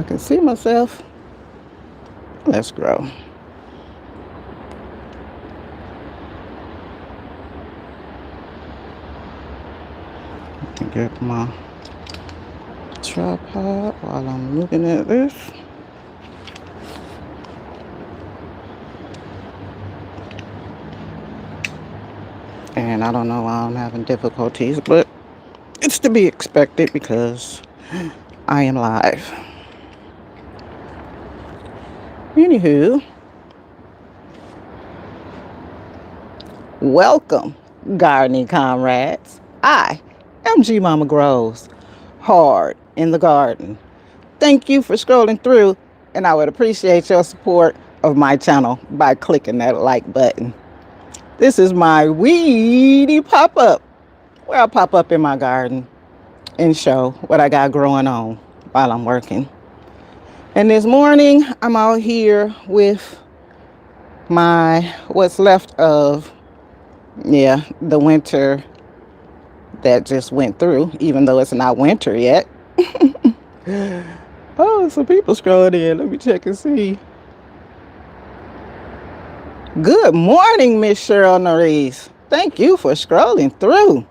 I can see myself. Let's grow. Get my tripod while I'm looking at this. And I don't know why I'm having difficulties, but it's to be expected because I am live. Anywho, welcome, gardening comrades. I am GMama Growz HardInTheGarden. Thank you for scrolling through, and I would appreciate your support of my channel by clicking that like button. This is my weedy pop-up, where I pop up in my garden and show what I got growing on while I'm working. And this morning, I'm out here with my, what's left of, the winter that just went through, even though it's not winter yet. Oh, some people scrolling in. Let me check and see. Good morning, Miss Cheryl Norris. Thank you for scrolling through.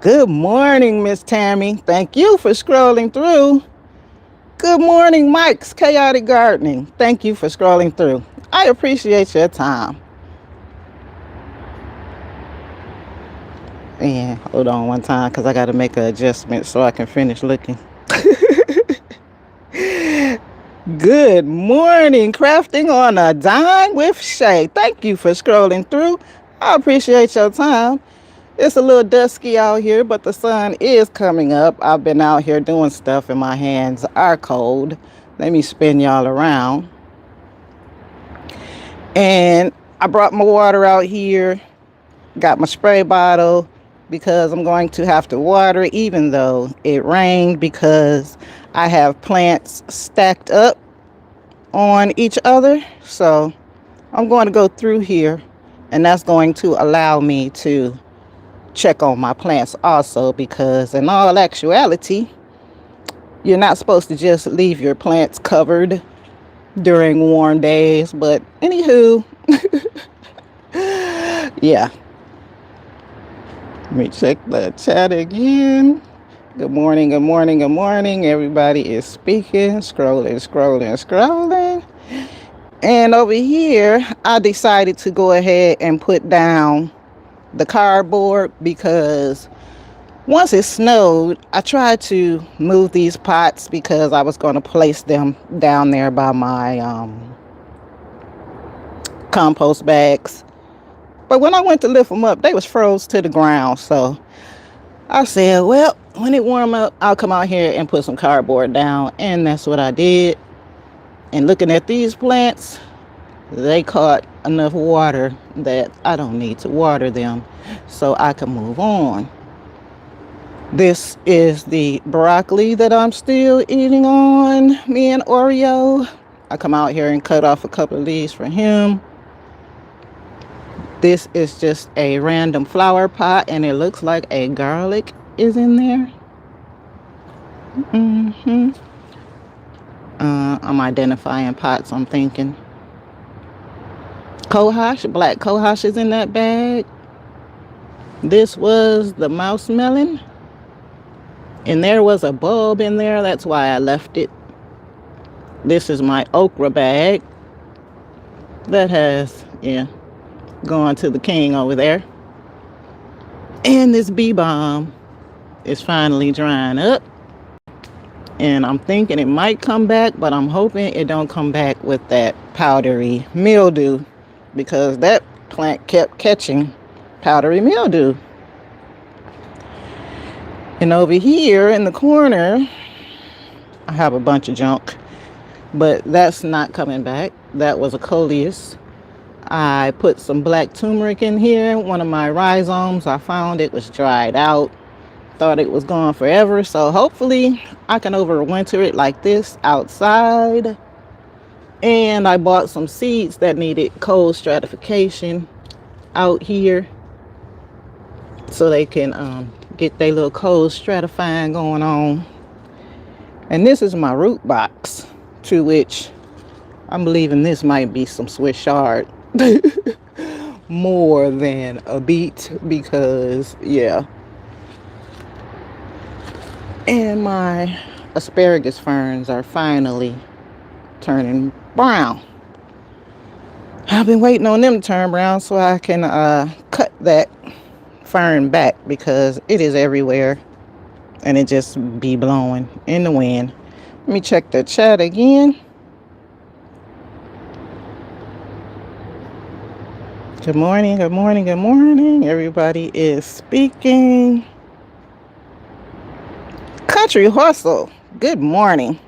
Good morning, Miss Tammy. Thank you for scrolling through. Good morning, Mike's Chaotic Gardening. Thank you for scrolling through. I appreciate your time. And hold on one time because I got to make an adjustment so I can finish looking. Good morning, Crafting on a Dime with Shay. Thank you for scrolling through. I appreciate your time. It's a little dusky out here, but the sun is coming up. I've been out here doing stuff and my hands are cold. Let me spin y'all around. And I brought my water out here. Got my spray bottle because I'm going to have to water even though it rained, because I have plants stacked up on each other. So I'm going to go through here, and that's going to allow me to check on my plants also, because in all actuality, you're not supposed to just leave your plants covered during warm days. But anywho, yeah. Let me check the chat again. Good morning, good morning, good morning. Everybody is speaking, scrolling. And over here, I decided to go ahead and put down the cardboard, because once it snowed, I tried to move these pots because I was going to place them down there by my compost bags. But when I went to lift them up, they was froze to the ground. So I said, well, when it warm up, I'll come out here and put some cardboard down. And that's what I did. And looking at these plants, they caught enough water that I don't need to water them, so I can move on. This is the broccoli that I'm still eating on, me and Oreo. I come out here and cut off a couple of leaves for him. This is just a random flower pot, and it looks like a garlic is in there. I'm identifying pots, I'm thinking. Cohosh, black cohosh is in that bag. This was the mouse melon. And there was a bulb in there. That's why I left it. This is my okra bag. That has, gone to the king over there. And this bee balm is finally drying up. And I'm thinking it might come back, but I'm hoping it don't come back with that powdery mildew, because that plant kept catching powdery mildew. And over here in the corner, I have a bunch of junk, but that's not coming back. That was a coleus. I put some black turmeric in here. One of my rhizomes, I found it was dried out. Thought it was gone forever. So hopefully I can overwinter it like this outside. And I bought some seeds that needed cold stratification out here, so they can get their little cold stratifying going on. And this is my root box, to which I'm believing this might be some Swiss chard more than a beet, because yeah. And my asparagus ferns are finally turning brown. I've been waiting on them to turn brown so I can cut that fern back, because it is everywhere and it just be blowing in the wind. Let me check the chat again. Good morning, good morning, good morning. Everybody is speaking. Country Hustle, good morning.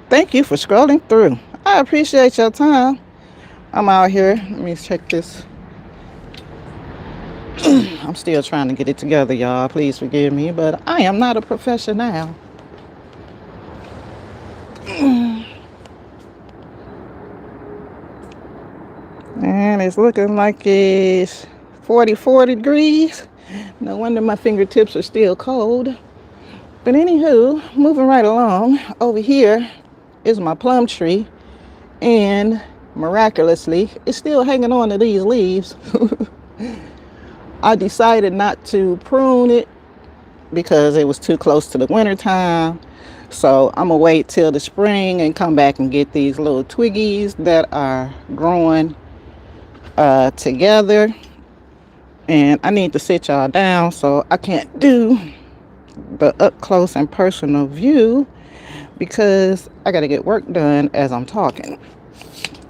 Thank you for scrolling through. I appreciate your time. I'm out here. Let me check this. I'm still trying to get it together, y'all. Please forgive me, but I am not a professional. And it's looking like it's 44 degrees. No wonder my fingertips are still cold. But anywho, moving right along, over here is my plum tree, and miraculously, it's still hanging on to these leaves. I decided not to prune it because it was too close to the winter time. So I'm gonna wait till the spring and come back and get these little twiggies that are growing together. And I need to sit y'all down, so I can't do the up close and personal view because I gotta get work done as I'm talking.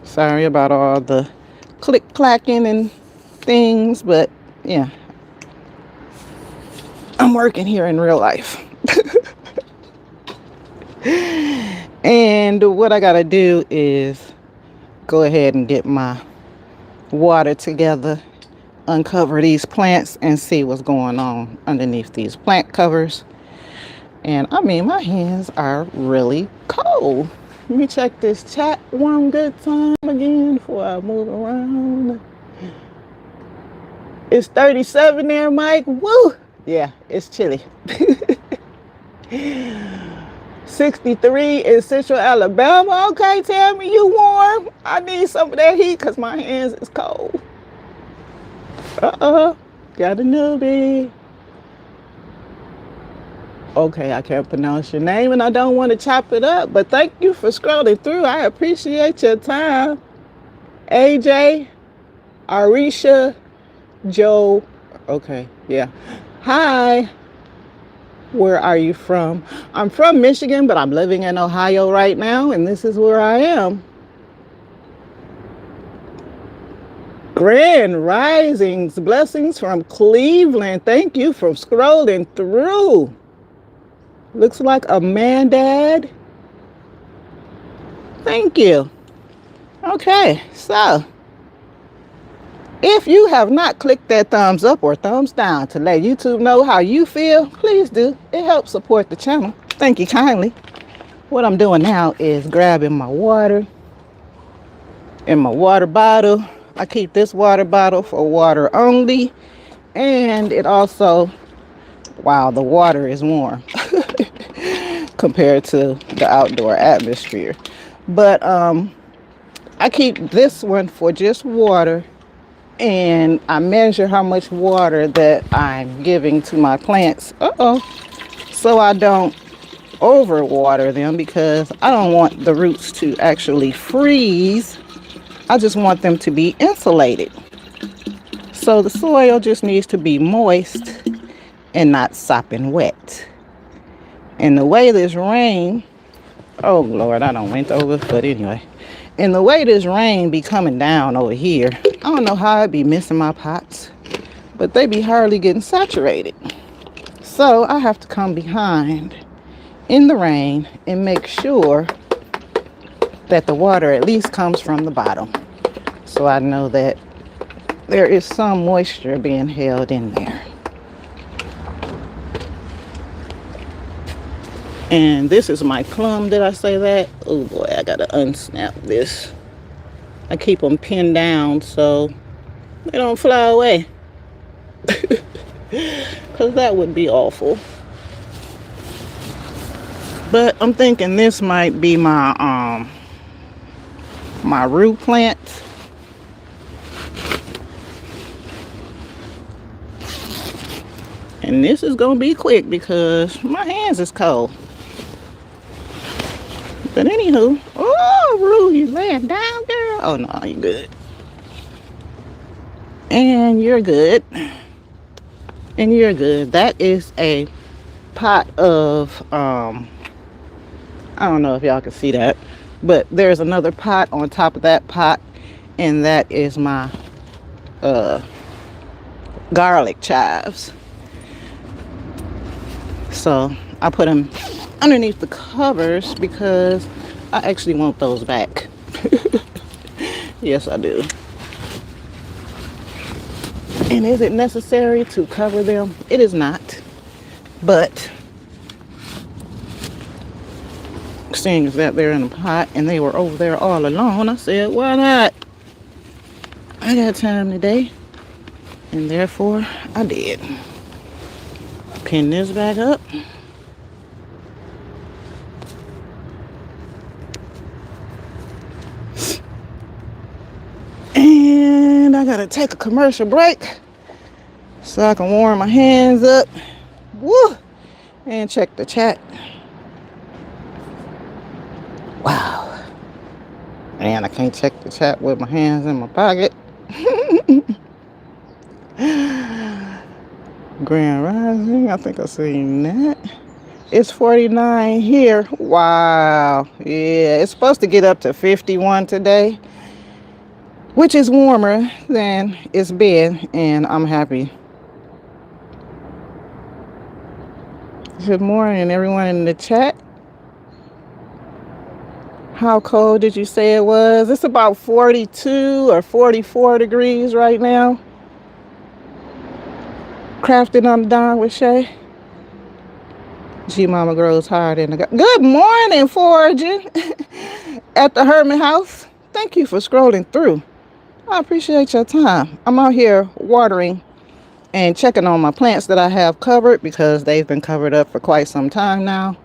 Sorry about all the click clacking and things, but yeah, I'm working here in real life. And what I gotta do is go ahead and get my water together, uncover these plants, and see what's going on underneath these plant covers. And I mean, my hands are really cold. Let me check this chat one good time again before I move around. It's 37 there, Mike. Woo! Yeah, it's chilly. 63 in Central Alabama. Okay, tell me you warm. I need some of that heat because my hands is cold. Got a newbie. Okay, I can't pronounce your name and I don't want to chop it up, but thank you for scrolling through. I appreciate your time. AJ, Arisha, Joe. Okay, yeah. Hi. Where are you from? I'm from Michigan, but I'm living in Ohio right now, and this is where I am. Grand risings, blessings from Cleveland. Thank you for scrolling through. Looks like a man dad. Thank you. Okay, so if you have not clicked that thumbs up or thumbs down to let YouTube know how you feel, please do. It helps support the channel. Thank you kindly. What I'm doing now is grabbing my water in my water bottle. I keep this water bottle for water only, and it also, wow, the water is warm compared to the outdoor atmosphere. But I keep this one for just water, and I measure how much water that I'm giving to my plants. So I don't overwater them, because I don't want the roots to actually freeze. I just want them to be insulated. So the soil just needs to be moist and not sopping wet. And the way this rain, oh Lord, I don't went over, but anyway. And the way this rain be coming down over here, I don't know how I be missing my pots, but they be hardly getting saturated. So I have to come behind in the rain and make sure that the water at least comes from the bottom, so I know that there is some moisture being held in there. And this is my plum. Did I say that? Oh boy, I gotta unsnap this. I keep them pinned down so they don't fly away, because that would be awful. But I'm thinking this might be my root plant. And this is gonna be quick because my hands is cold. But anywho, oh, Rue, you laying down, girl? Oh no, you good. And you're good. And you're good. That is a pot of I don't know if y'all can see that, but there's another pot on top of that pot, and that is my garlic chives. So I put them underneath the covers because I actually want those back. Yes, I do. And is it necessary to cover them? It is not. But seeing as that they're in a pot and they were over there all alone, I said, why not? I got time today. And therefore, I did. Pin this back up. And I gotta take a commercial break so I can warm my hands up. Woo! And check the chat. Wow. And I can't check the chat with my hands in my pocket. Grand Rising, I think I've seen that. It's 49 here. Wow. Yeah, it's supposed to get up to 51 today, which is warmer than it's been, and I'm happy. Good morning, everyone in the chat. How cold did you say it was? It's about 42 or 44 degrees right now. Crafting on the dawn with Shay. GMama Growz HardInTheGarden. Good morning, foraging at the Hermit House. Thank you for scrolling through. I appreciate your time. I'm out here watering and checking on my plants that I have covered because they've been covered up for quite some time now.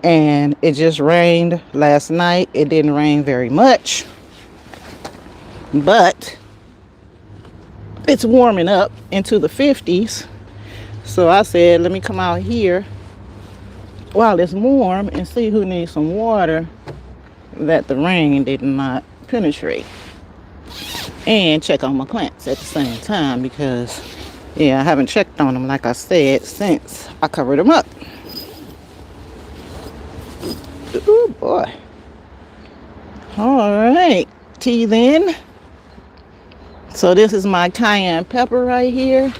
And it just rained last night. It didn't rain very much, but it's warming up into the 50s. So I said, let me come out here while it's warm and see who needs some water that the rain did not penetrate. And check on my plants at the same time because, yeah, I haven't checked on them, like I said, since I covered them up. Oh boy. All right, tea then. So this is my cayenne pepper right here.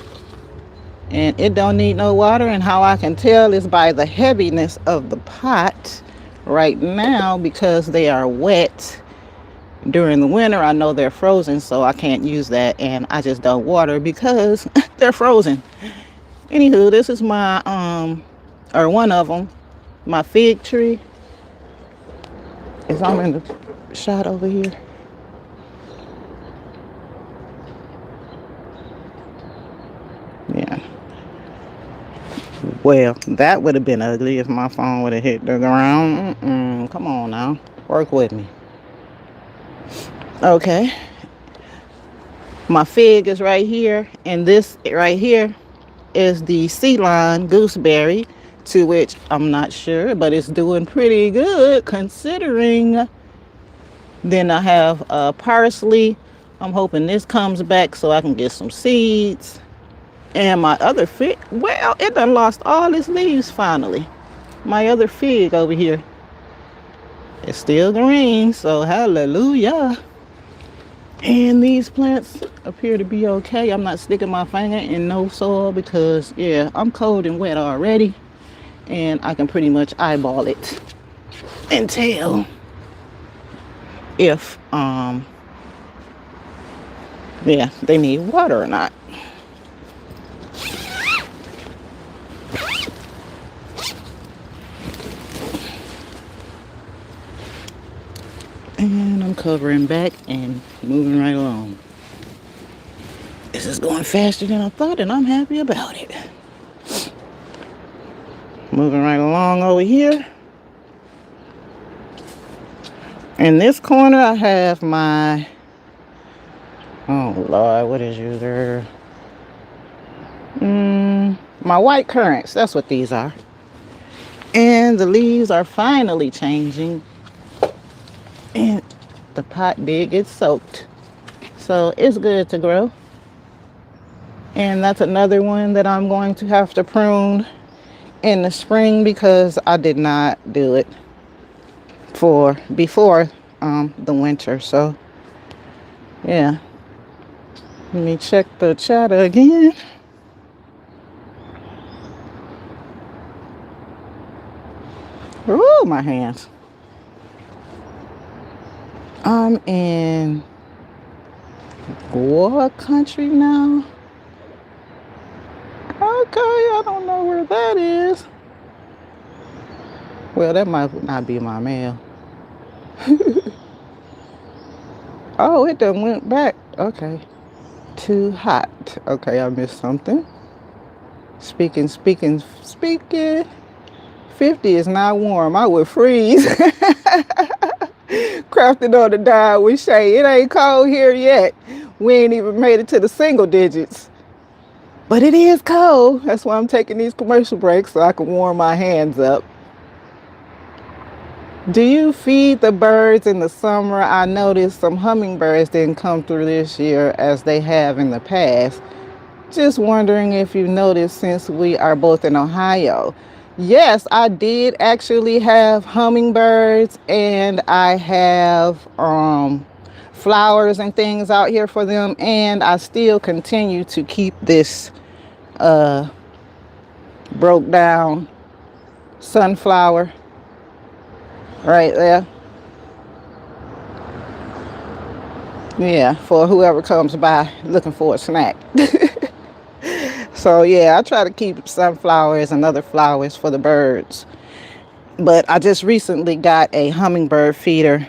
And it don't need no water, and how I can tell is by the heaviness of the pot right now because they are wet. During the winter, I know they're frozen, so I can't use that, and I just don't water because they're frozen. Anywho, this is my, or one of them, my fig tree. Is I'm in the shot over here. Yeah. Well, that would have been ugly if my phone would have hit the ground. Come on now. Work with me. Okay. My fig is right here. And this right here is the sea lion gooseberry, to which I'm not sure, but it's doing pretty good considering. Then I have parsley. I'm hoping this comes back so I can get some seeds. And my other fig, well, it done lost all its leaves finally. My other fig over here is still green, so hallelujah. And these plants appear to be okay. I'm not sticking my finger in no soil because, yeah, I'm cold and wet already. And I can pretty much eyeball it and tell if, yeah, they need water or not. And I'm covering back and moving right along. This is going faster than I thought, and I'm happy about it. Moving right along over here. In this corner, I have my, oh Lord, what is user? My white currants. That's what these are. And the leaves are finally changing. And the pot did get soaked. So it's good to grow. And that's another one that I'm going to have to prune in the spring because I did not do it before the winter. So yeah, let me check the chat again. Ooh, my hands. I'm in what country now? Okay, I don't know where that is. Well, that might not be my mail. Oh, it done went back. Okay. Too hot. Okay, I missed something. Speaking. 50 is not warm. I would freeze. Crafted on the dial with Shay. It ain't cold here yet. We ain't even made it to the single digits. But it is cold. That's why I'm taking these commercial breaks so I can warm my hands up. Do you feed the birds in the summer? I noticed some hummingbirds didn't come through this year as they have in the past. Just wondering if you noticed since we are both in Ohio. Yes, I did actually have hummingbirds, and I have flowers and things out here for them, and I still continue to keep this broke down sunflower right there. Yeah, for whoever comes by looking for a snack. So yeah, I try to keep sunflowers and other flowers for the birds. But I just recently got a hummingbird feeder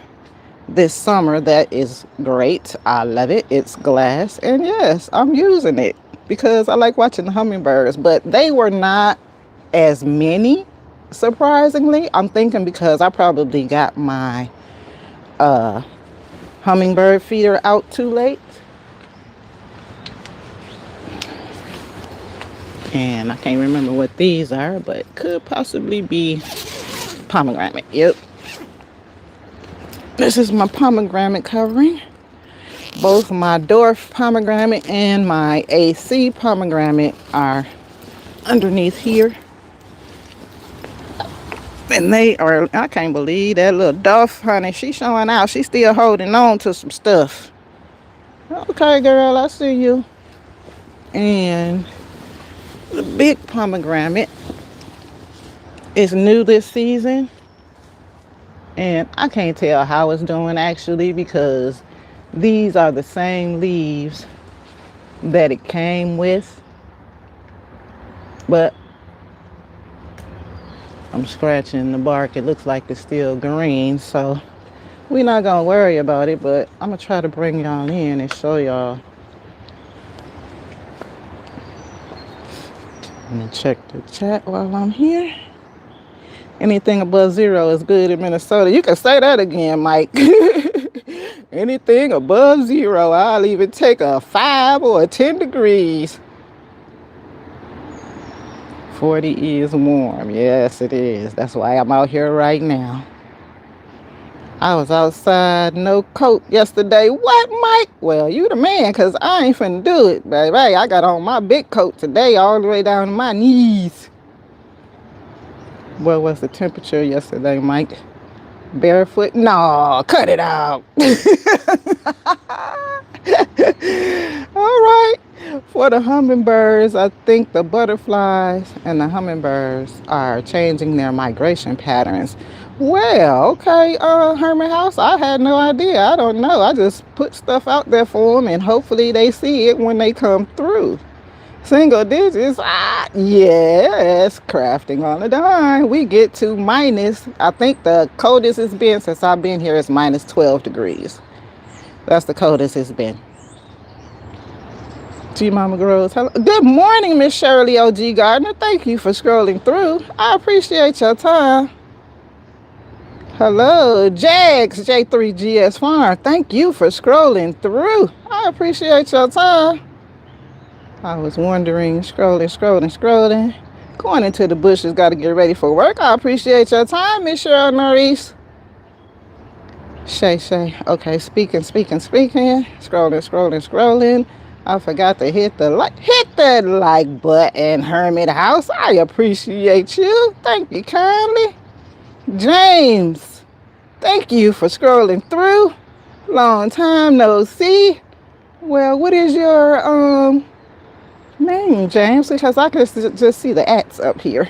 this summer that is great. I love it. It's glass. And yes, I'm using it because I like watching the hummingbirds. But they were not as many, surprisingly. I'm thinking because I probably got my hummingbird feeder out too late. And I can't remember what these are, but could possibly be pomegranate. Yep. This is my pomegranate covering. Both my dwarf pomegranate and my AC pomegranate are underneath here. And they are, I can't believe that little Duff, honey. She's showing out. She's still holding on to some stuff. Okay, girl, I see you. And the big pomegranate is new this season. And I can't tell how it's doing actually because these are the same leaves that it came with. But I'm scratching the bark. It looks like it's still green. So we're not going to worry about it. But I'm going to try to bring y'all in and show y'all. Let me check the chat while I'm here. Anything above 0 is good in Minnesota. You can say that again, Mike. Anything above 0, I'll even take a 5 or a 10 degrees. 40 is warm. Yes, it is. That's why I'm out here right now. I was outside, no coat yesterday. What, Mike? Well, you the man, because I ain't finna do it, baby. I got on my big coat today all the way down to my knees. What was the temperature yesterday, Mike? Barefoot? No, cut it out. All right. For the hummingbirds, I think the butterflies and the hummingbirds are changing their migration patterns. Well, okay, Hermit House, I had no idea. I don't know. I just put stuff out there for them, and hopefully they see it when they come through. Single digits, yes, crafting on the dime. We get to minus, I think the coldest it's been since I've been here is minus 12 degrees. That's the coldest it's been. GMama Growz. Hello. Good morning, Miss Shirley OG Gardner. Thank you for scrolling through. I appreciate your time. Hello, Jax, J3GS Farm. Thank you for scrolling through. I appreciate your time. I was wondering, scrolling. Going into the bushes, got to get ready for work. I appreciate your time, Miss Cheryl Norris. Shay. Okay, speaking. Scrolling. I forgot to hit the like. Hit that like button, Hermit House. I appreciate you. Thank you kindly. James, thank you for scrolling through. Long time no see. Well, what is your name, James? Because I can just see the ats up here.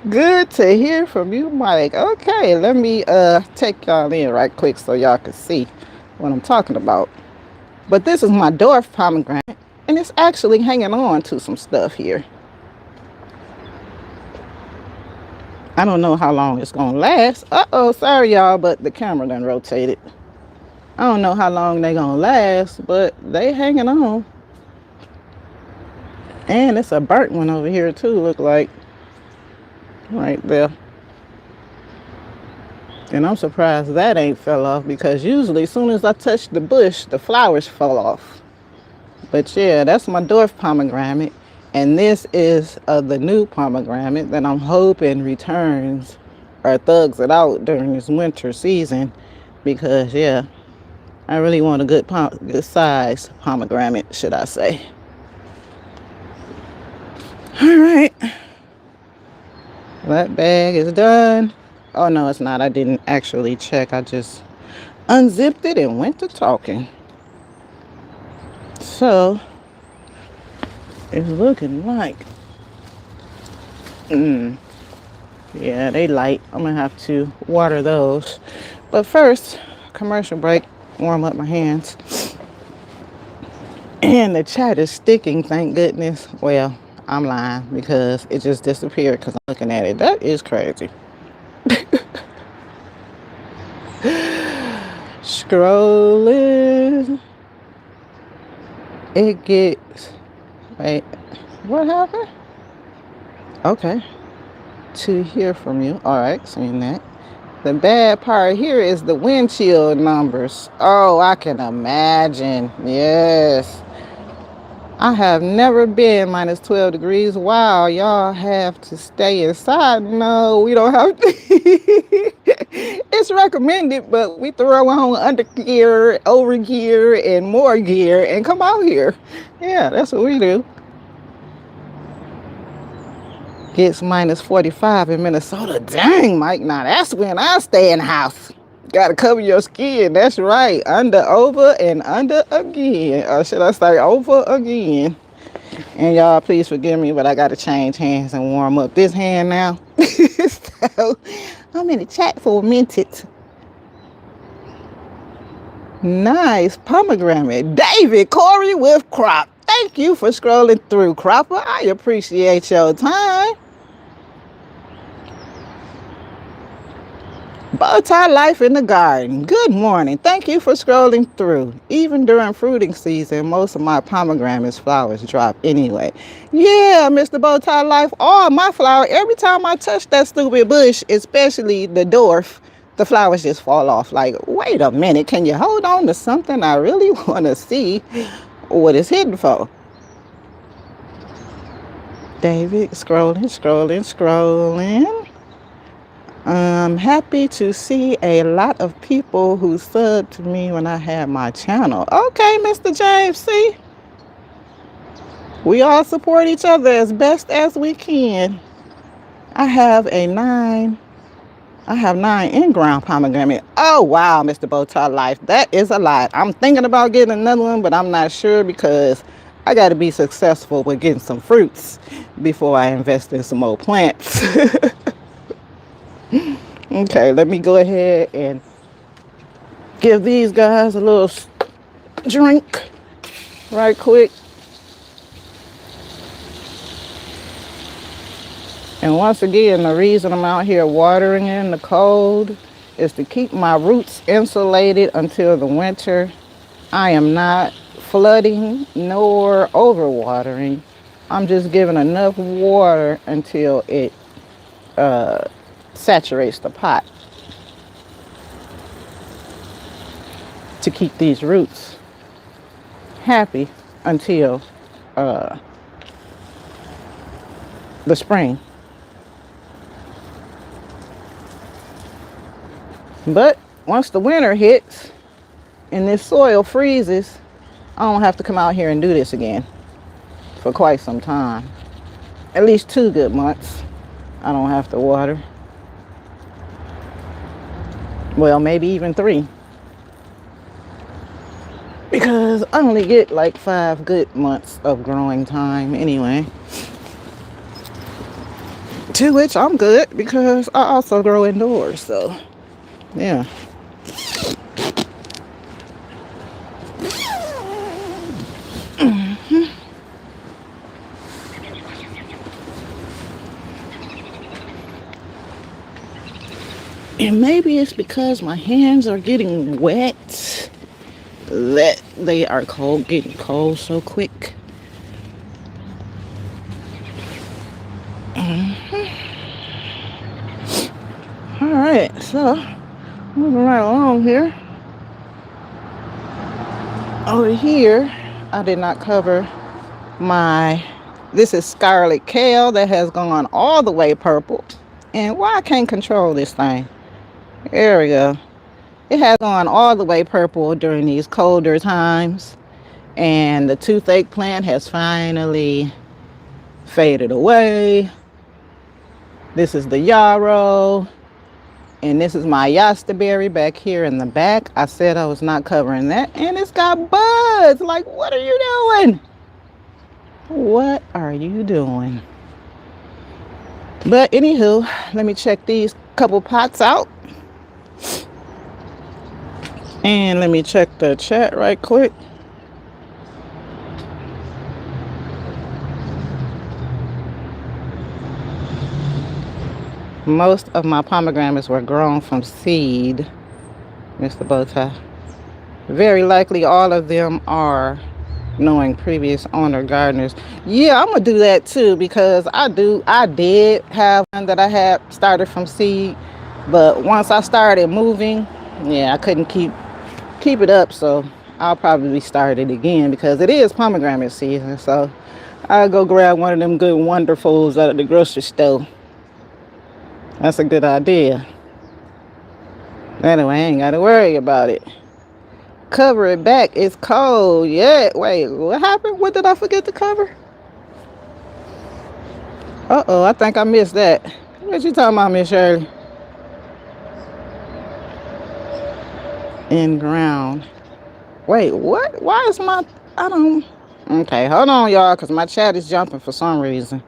Good to hear from you, Mike. Okay, let me take y'all in right quick so y'all can see what I'm talking about. But this is my dwarf pomegranate, and it's actually hanging on to some stuff here. I don't know how long it's gonna last. Uh-oh, sorry y'all, but the camera done rotated. I don't know how long they gonna last, but they hanging on. And it's a burnt one over here too, look like. Right there. And I'm surprised that ain't fell off, because usually as soon as I touch the bush, the flowers fall off. But yeah, that's my dwarf pomegranate. And this is the new pomegranate that I'm hoping returns or thugs it out during this winter season. Because yeah, I really want a good size pomegranate, should I say. All right. That bag is done. Oh, no, it's not. I didn't actually check. I just unzipped it and went to talking. So, it's looking like... yeah, they light. I'm going to have to water those. But first, commercial break. Warm up my hands. And the chat is sticking, thank goodness. Well, I'm lying because it just disappeared because I'm looking at it. That is crazy. Scrolling. It gets... Wait, what happened? Okay. To hear from you. All right, seeing that. The bad part here is the wind chill numbers. Oh, I can imagine. Yes. I have never been minus 12 degrees. Wow, y'all have to stay inside. No, we don't have to. It's recommended, but we throw on under gear, over gear, and more gear and come out here. Yeah, that's what we do. Gets minus 45 in Minnesota. Dang, Mike, now that's when I stay in the house. Gotta cover your skin. That's right. Under, over, and under again. Or should I say over again? And y'all, please forgive me, but I gotta change hands and warm up this hand now. So, I'm in the chat for a minute. Nice pomegranate. David Corey with Crop. Thank you for scrolling through, Cropper. I appreciate your time. Bowtie Life in the Garden. Good morning. Thank you for scrolling through. Even during fruiting season, most of my pomegranates flowers drop anyway. Yeah, Mr. Bowtie Life, all my flower, every time I touch that stupid bush, especially the dwarf, the flowers just fall off. Like, wait a minute, can you hold on to something? I really want to see what it's hidden for. David, scrolling. I'm happy to see a lot of people who subbed to me when I had my channel. Okay, Mr. James, see? We all support each other as best as we can. I have 9 in-ground pomegranate. Oh, wow, Mr. Bowtie Life. That is a lot. I'm thinking about getting another one, but I'm not sure because I got to be successful with getting some fruits before I invest in some more plants. Okay, let me go ahead and give these guys a little drink right quick. And once again, the reason I'm out here watering in the cold is to keep my roots insulated until the winter. I am not flooding nor overwatering. I'm just giving enough water until it saturates the pot to keep these roots happy until the spring. But once the winter hits and this soil freezes, I don't have to come out here and do this again for quite some time. At least 2 good months. I don't have to water. Well, maybe even 3. Because I only get like 5 good months of growing time anyway. To which I'm good because I also grow indoors, so yeah. And maybe it's because my hands are getting wet that they are cold, getting cold so quick. All right, so moving right along here. Over here, I did not cover this is scarlet kale that has gone all the way purple. And why I can't control this thing? There we go. It has gone all the way purple during these colder times. And the toothache plant has finally faded away. This is the yarrow. And this is my yastaberry back here in the back. I said I was not covering that. And it's got buds. Like, what are you doing? What are you doing? But anywho, let me check these couple pots out. And let me check the chat right quick. Most of my pomegranates were grown from seed, Mr. Bowtie. Very likely all of them are, knowing previous owner gardeners. Yeah, I'm gonna do that too, because I did have one that I had started from seed, but once I started moving, yeah, I couldn't keep it up, so I'll probably start it again because it is pomegranate season. So I'll go grab one of them good wonderfuls out of the grocery store. That's a good idea. Anyway, I ain't gotta worry about it. Cover it back. It's cold. Yeah. Wait, what happened? What did I forget to cover? Uh-oh, I think I missed that. What you talking about, Miss Shirley? In ground. Wait, what? Why is my... I don't... Okay, hold on, y'all, because my chat is jumping for some reason.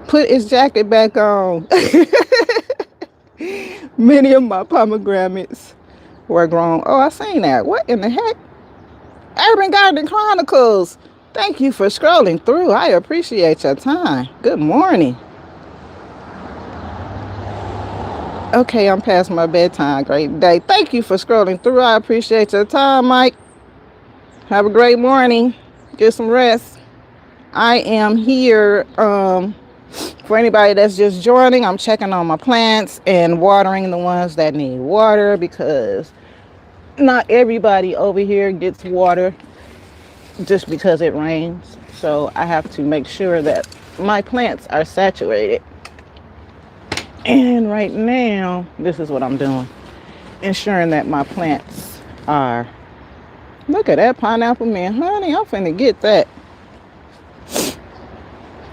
Put his jacket back on. Many of my pomegranates were grown. Oh, I seen that. What in the heck? Urban Garden Chronicles. Thank you for scrolling through. I appreciate your time. Good morning. Okay, I'm past my bedtime. Great day. Thank you for scrolling through. I appreciate your time, Mike. Have a great morning. Get some rest. I am here for anybody that's just joining. I'm checking on my plants and watering the ones that need water, because not everybody over here gets water just because it rains. So I have to make sure that my plants are saturated. And right now, this is what I'm doing. Ensuring that my plants are... Look at that pineapple man. Honey, I'm finna get that.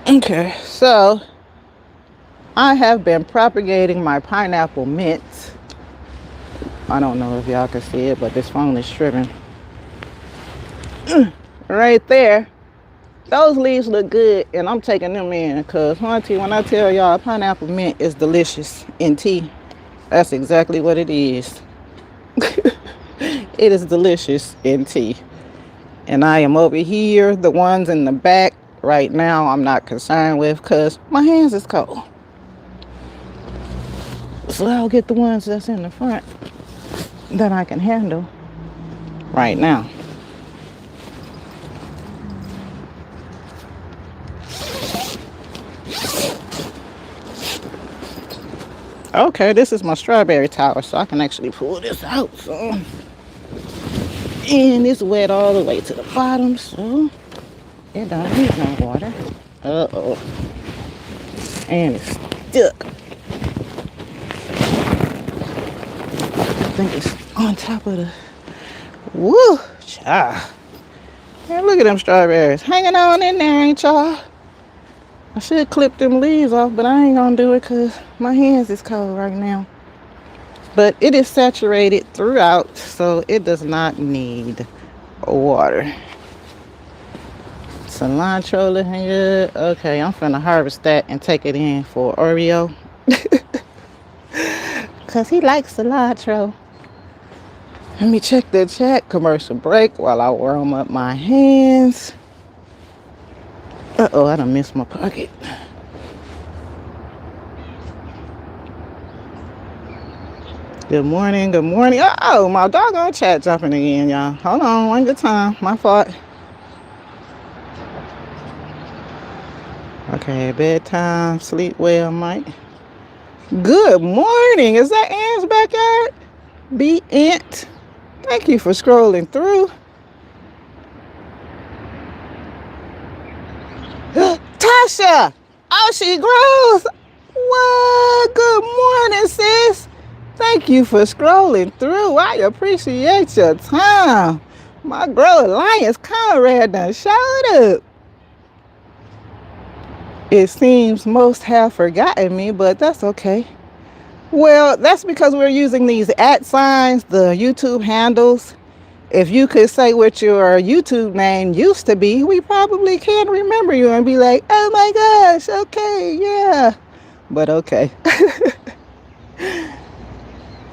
Okay, so I have been propagating my pineapple mint. I don't know if y'all can see it, but this phone is tripping. Right there. Those leaves look good, and I'm taking them in, because, auntie, when I tell y'all pineapple mint is delicious in tea, that's exactly what it is. It is delicious in tea. And I am over here, the ones in the back right now I'm not concerned with, because my hands is cold. So I'll get the ones that's in the front that I can handle right now. Okay, this is my strawberry tower, so I can actually pull this out. So, and it's wet all the way to the bottom, so it don't need no water. Uh-oh. And it's stuck. I think it's on top of the... Woo! Child. Man, look at them strawberries. Hanging on in there, ain't y'all? I should clip them leaves off, but I ain't gonna do it because my hands is cold right now. But it is saturated throughout, so it does not need water. Cilantro looking good. Okay, I'm finna harvest that and take it in for Oreo. Because he likes cilantro. Let me check the chat. Commercial break while I warm up my hands. Uh-oh, I done missed my pocket. Good morning, good morning. Oh, my doggone chat jumping again, y'all. Hold on, one good time. My fault. Okay, bedtime. Sleep well, Mike. Good morning. Is that Ann's backyard? Be Ant. Thank you for scrolling through. Tasha! Oh, she grows. What? Good morning, sis. Thank you for scrolling through. I appreciate your time. My Grow Alliance Conrad done showed up. It seems most have forgotten me, but that's okay. Well, that's because we're using these @signs, the YouTube handles. If you could say what your YouTube name used to be, we probably can remember you and be like, oh my gosh, okay, yeah. But okay.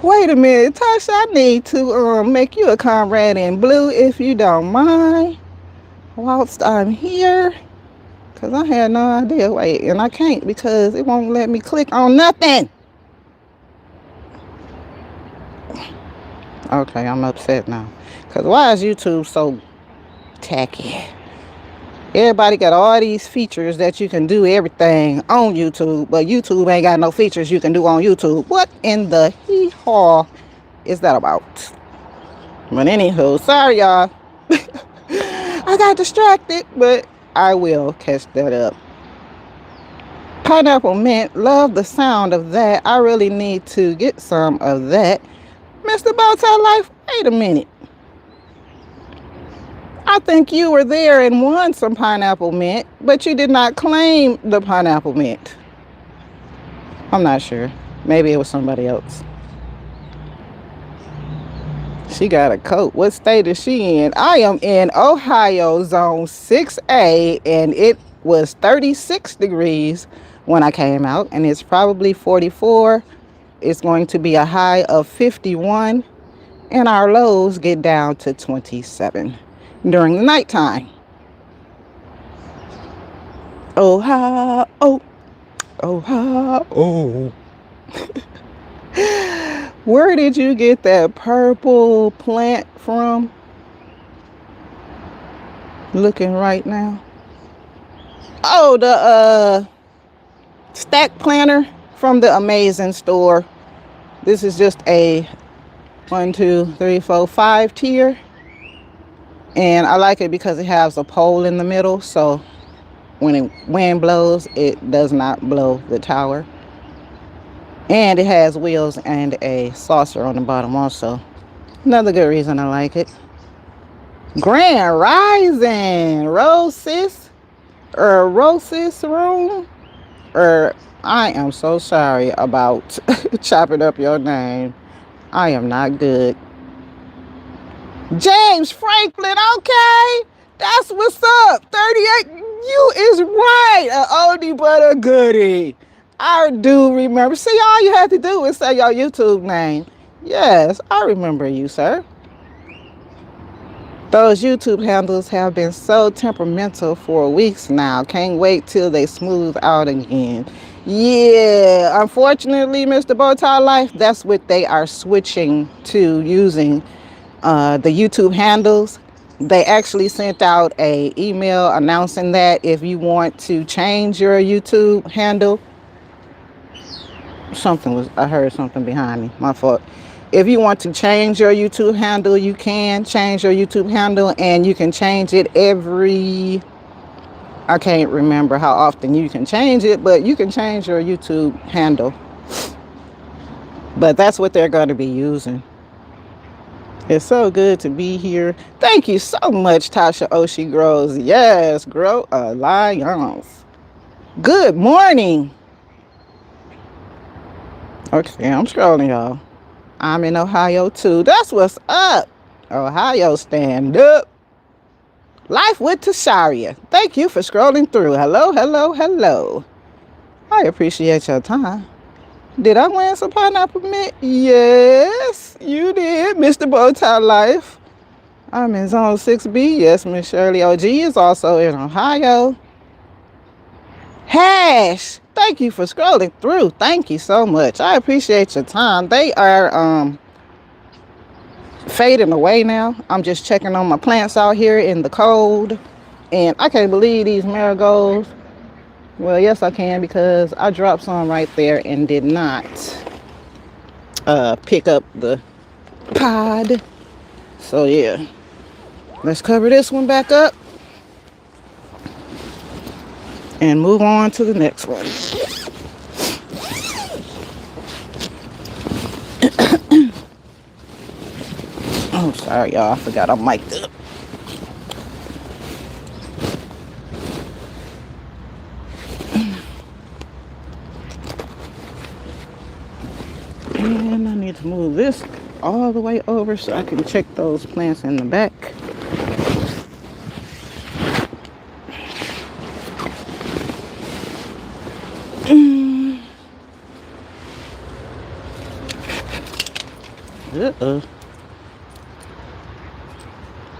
Wait a minute, Tasha, I need to make you a comrade in blue if you don't mind. Whilst I'm here. Because I had no idea. Wait, and I can't because it won't let me click on nothing. Okay, I'm upset now. Because why is YouTube so tacky? Everybody got all these features that you can do everything on YouTube, but YouTube ain't got no features you can do on YouTube. What in the hee-haw is that about? But anywho, sorry y'all. I got distracted, but I will catch that up. Pineapple mint, love the sound of that. I really need to get some of that. Mr. Bowtie Life, wait a minute. I think you were there and won some pineapple mint, but you did not claim the pineapple mint. I'm not sure. Maybe it was somebody else. She got a coat. What state is she in? I am in Ohio, zone 6A, and it was 36 degrees when I came out, and it's probably 44. It's going to be a high of 51, and our lows get down to 27 during the nighttime. Ohio, Ohio. Where did you get that purple plant from? Looking right now. Oh, the stack planter from the Amazing store. This is just a 1, 2, 3, 4, 5 tier. And I like it because it has a pole in the middle. So when the wind blows, it does not blow the tower. And it has wheels and a saucer on the bottom also. Another good reason I like it. Grand Rising, Rosis, or Rosis Room, or I am so sorry about chopping up your name. I am not good. James Franklin, okay, that's what's up. 38, you is right, a oldie but a goodie. I do remember. See, all you had to do is say your YouTube name. Yes, I remember you, sir. Those YouTube handles have been so temperamental for weeks now. Can't wait till they smooth out again. Yeah, unfortunately, Mr. Bowtie Life, that's what they are switching to, using the YouTube handles. They actually sent out an email announcing that if you want to change your YouTube handle, I heard something behind me. My fault. If you want to change your YouTube handle, you can change your YouTube handle, and you can change it I can't remember how often you can change it, but you can change your YouTube handle. But that's what they're going to be using. It's so good to be here. Thank you so much, Tasha Oshi Grows. Yes, grow alliance. Good morning. Okay, I'm scrolling, y'all. I'm in Ohio, too. That's what's up. Ohio, stand up. Life with Tasharia. Thank you for scrolling through. Hello, hello, hello. I appreciate your time. Did I win some pineapple mint? Yes, you did, Mr. Bowtie Life. I'm in Zone 6B. Yes, Miss Shirley OG is also in Ohio. Hash, thank you for scrolling through. Thank you so much. I appreciate your time. They are fading away now. I'm just checking on my plants out here in the cold. And I can't believe these marigolds. Well, yes, I can, because I dropped some right there and did not pick up the pod. So, yeah. Let's cover this one back up and move on to the next one. Oh, sorry, y'all. I forgot I'm mic'd up. And I need to move this all the way over so I can check those plants in the back.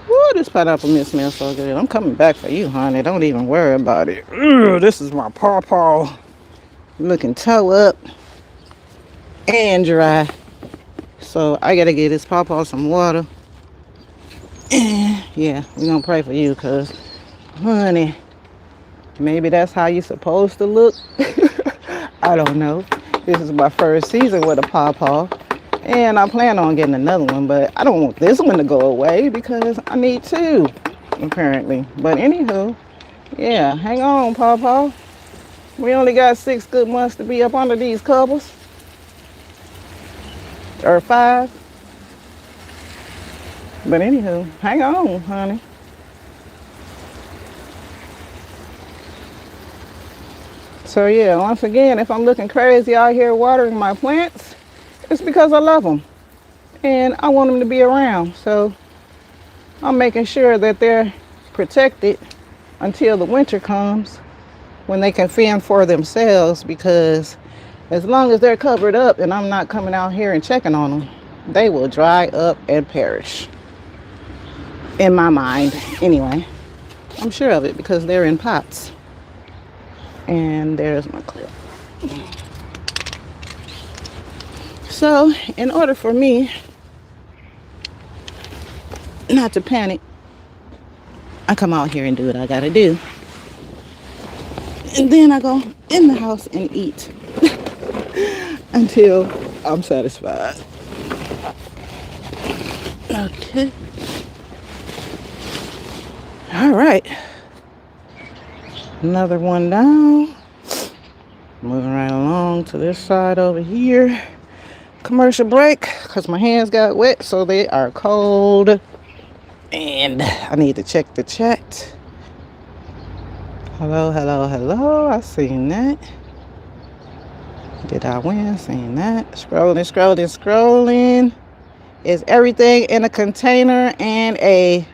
Woo, this pineapple mint smells so good. I'm coming back for you, honey. Don't even worry about it. Ugh, this is my pawpaw. Looking toe up and dry. So I gotta give this pawpaw some water. Yeah, we're gonna pray for you, cause honey, maybe that's how you're supposed to look. I don't know. This is my first season with a pawpaw, and I plan on getting another one, but I don't want this one to go away because I need two, apparently. But anywho, yeah, hang on, pawpaw. We only got 6 good months to be up under these covers. Or 5. But anywho, hang on, honey. So yeah, once again, if I'm looking crazy out here watering my plants, it's because I love them. And I want them to be around. So I'm making sure that they're protected until the winter comes, when they can fend for themselves, because as long as they're covered up and I'm not coming out here and checking on them, they will dry up and perish. In my mind, anyway. I'm sure of it because they're in pots. And there's my clip. So, in order for me not to panic, I come out here and do what I gotta do. And then I go in the house and eat until I'm satisfied. Okay. All right. Another one down. Moving right along to this side over here. Commercial break, because my hands got wet, so they are cold. And I need to check the chat. Hello, hello, hello. I seen that. Did I win? Seen that. Scrolling, scrolling, scrolling. Is everything in a container and a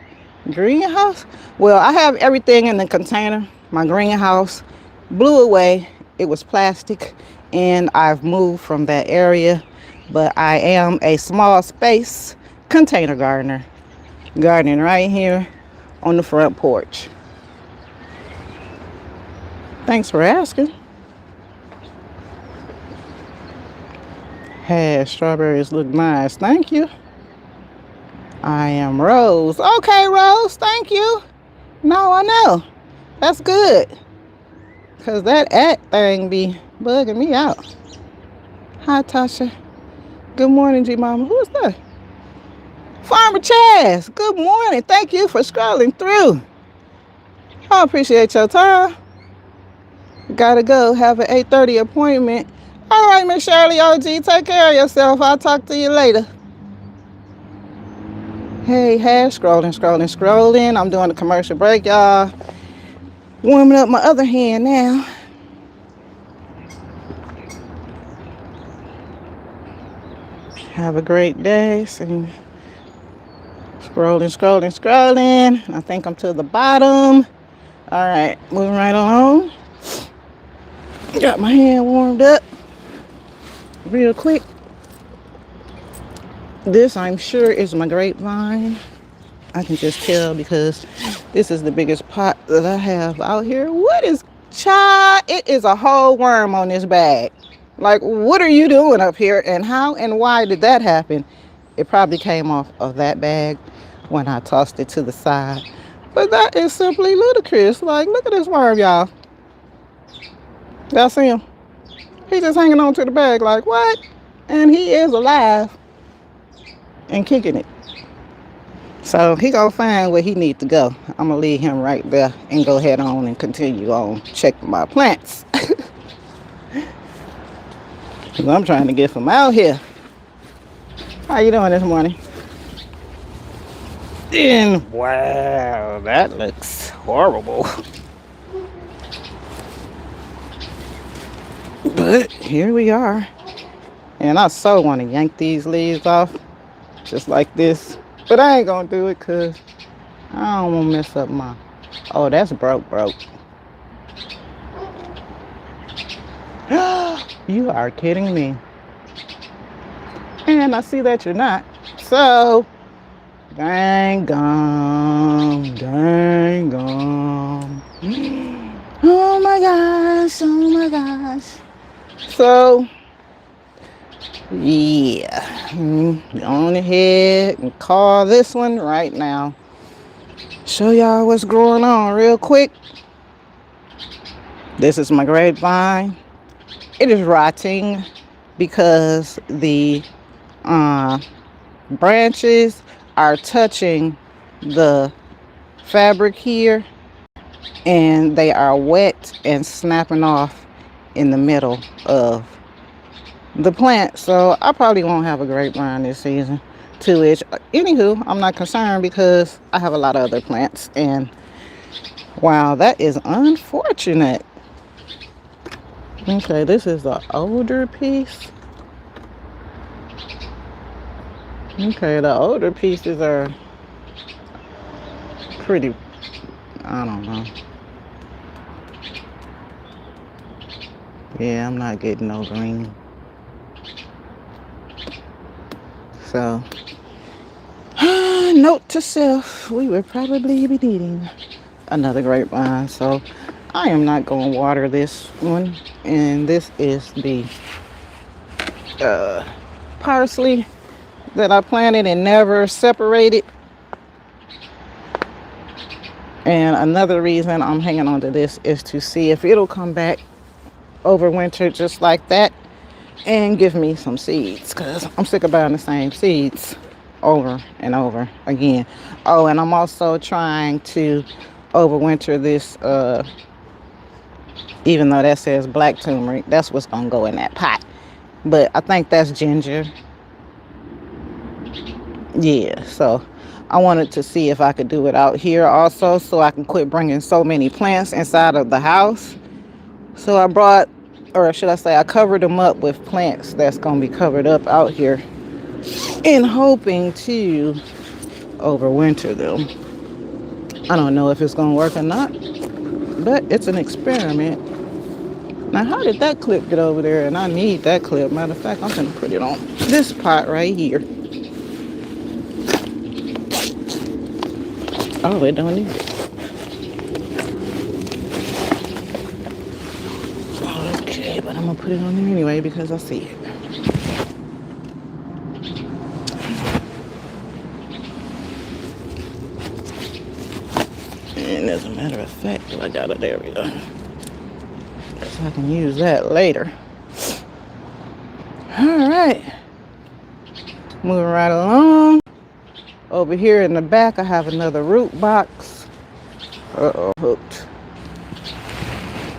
greenhouse? Well, I have everything in the container. My greenhouse blew away. It was plastic, and I've moved from that area. But I am a small space container gardener. Gardening right here on the front porch. Thanks for asking. Hey, strawberries look nice. Thank you. I am Rose. Okay, Rose. Thank you. No, I know. That's good. Because that thing be bugging me out. Hi, Tasha. Good morning, GMama. Who is that? Farmer Chaz. Good morning. Thank you for scrolling through. I appreciate your time. Gotta go. Have an 8:30 appointment. All right, Miss Shirley OG. Take care of yourself. I'll talk to you later. Hey, scrolling. I'm doing a commercial break, y'all. Warming up my other hand now. Have a great day. Scrolling. I think I'm to the bottom. All right, moving right along. Got my hand warmed up real quick. This, I'm sure, is my grapevine. I can just tell because this is the biggest pot that I have out here. What is, child? It is a whole worm on this bag. Like, what are you doing up here? And how and why did that happen? It probably came off of that bag when I tossed it to the side. But that is simply ludicrous. Like, look at this worm, y'all. Y'all see him? He's just hanging on to the bag like, what? And he is alive and kicking it. So he gonna find where he need to go. I'm gonna leave him right there and go head on and continue on checking my plants. Cause I'm trying to get from out here. How you doing this morning? And wow, that looks horrible. But here we are. And I so want to yank these leaves off just like this. But I ain't gonna do it because I don't want to mess up my... Oh, that's broke. You are kidding me. And I see that you're not. So, dang gum. Oh my gosh. So, yeah. Go on ahead and call this one right now. Show y'all what's going on real quick. This is my grapevine. It is rotting because the branches are touching the fabric here and they are wet and snapping off in the middle of the plant. So I probably won't have a grapevine this season. 2-inch. Anywho, I'm not concerned because I have a lot of other plants. And wow, that is unfortunate. Okay, this is the older piece. Okay, the older pieces are pretty, I don't know. Yeah, I'm not getting no green. So, note to self, we would probably be needing another grapevine. So, I am not going to water this one. And this is the parsley that I planted and never separated. And another reason I'm hanging on to this is to see if it'll come back over winter just like that and give me some seeds, because I'm sick of buying the same seeds over and over again. Oh, and I'm also trying to overwinter this, even though that says black turmeric, that's what's gonna go in that pot. But I think that's ginger. Yeah, so I wanted to see if I could do it out here also, so I can quit bringing so many plants inside of the house. So I brought, or should I say, I covered them up with plants that's going to be covered up out here in hoping to overwinter them. I don't know if it's going to work or not, but it's an experiment. Now, how did that clip get over there? And I need that clip. Matter of fact, I'm going to put it on this pot right here. Oh, it don't need it. Okay, but I'm going to put it on there anyway because I see it. And as a matter of fact, I got it. There we go. So I can use that later. All right. Moving right along. Over here in the back, I have another root box. Uh-oh, hooked.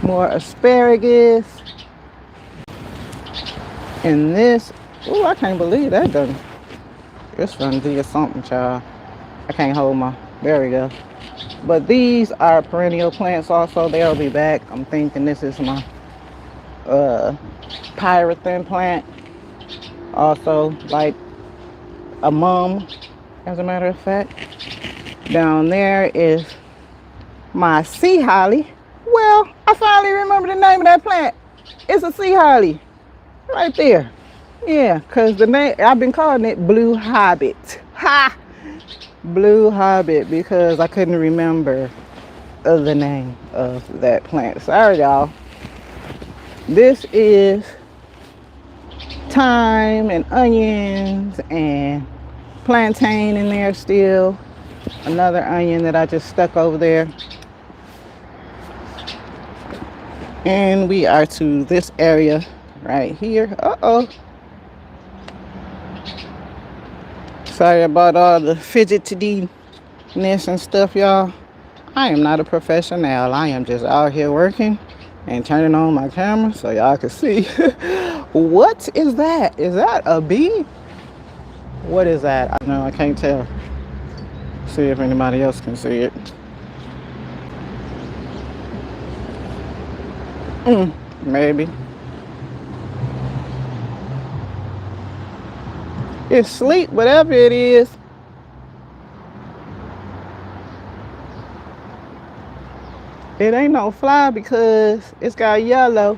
More asparagus. And this, oh, I can't believe that done. This one did something, child. I can't hold my, there we go. But these are perennial plants also. They'll be back. I'm thinking this is my pyrethrin plant. Also, like a mum, as a matter of fact. Down there is my sea holly. Well, I finally remember the name of that plant. It's a sea holly. Right there. Yeah, because the name, I've been calling it Blue Hobbit. Ha! Blue Hobbit, because I couldn't remember the name of that plant. Sorry, y'all. This is thyme and onions and plantain in there still. Another onion that I just stuck over there. And we are to this area right here. Uh-oh. Sorry about all the fidgetedness and stuff, y'all. I am not a professional. I am just out here working and turning on my camera so y'all can see. What is that? Is that a bee? What is that? I know, I can't tell. See if anybody else can see it. Maybe. It's sleep, whatever it is. It ain't no fly because it's got a yellow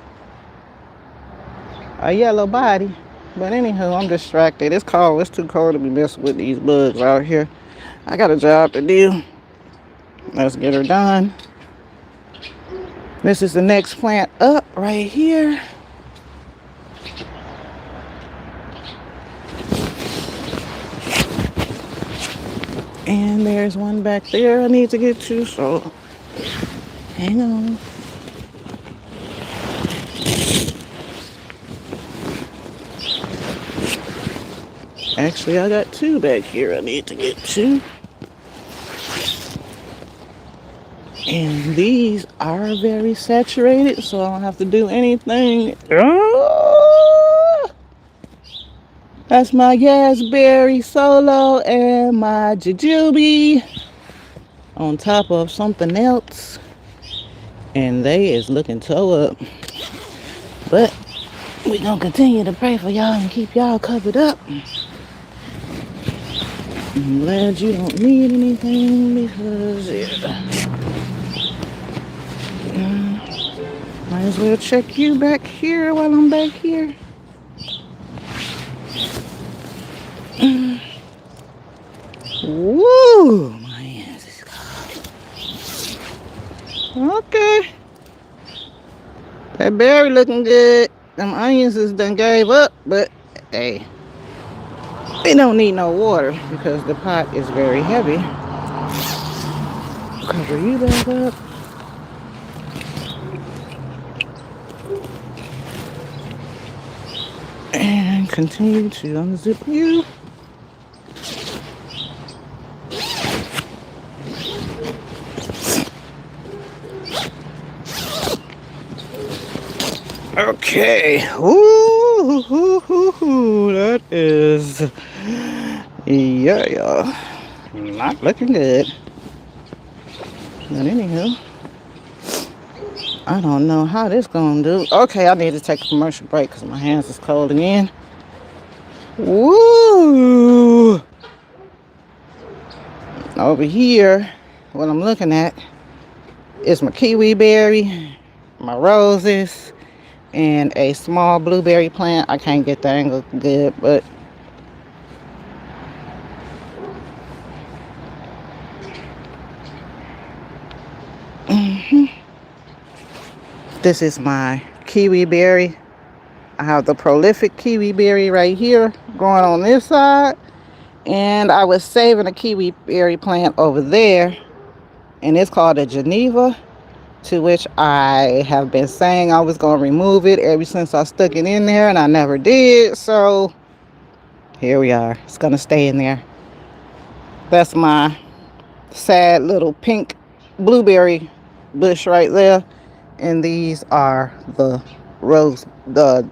body. But anywho, I'm distracted. It's cold. It's too cold to be messing with these bugs out here. I got a job to do. Let's get her done. This is the next plant up right here. And there's one back there I need to get to, so hang on. Actually, I got two back here I need to get to. And these are very saturated, so I don't have to do anything. That's my Raspberry Solo and my Jujube on top of something else. And they is looking toe up. But we gonna continue to pray for y'all and keep y'all covered up. I'm glad you don't need anything because might as well check you back here while I'm back here. Woo! My hands is cold. Okay. That berry looking good. Them onions is done gave up, but hey, they don't need no water because the pot is very heavy. Cover you back up. And continue to unzip you. Okay. Ooh, that is, yeah, not looking good. But anywho, I don't know how this gonna do. Okay, I need to take a commercial break because my hands is cold again. Woo! Over here, what I'm looking at is my kiwi berry, my roses, and a small blueberry plant. I can't get the angle good, but this is my kiwi berry. I have the prolific kiwi berry right here growing on this side, and I was saving a kiwi berry plant over there, and it's called a Geneva. to which I have been saying I was going to remove it ever since I stuck it in there, and I never did. So here we are. It's going to stay in there. That's my sad little pink blueberry bush right there. And these are the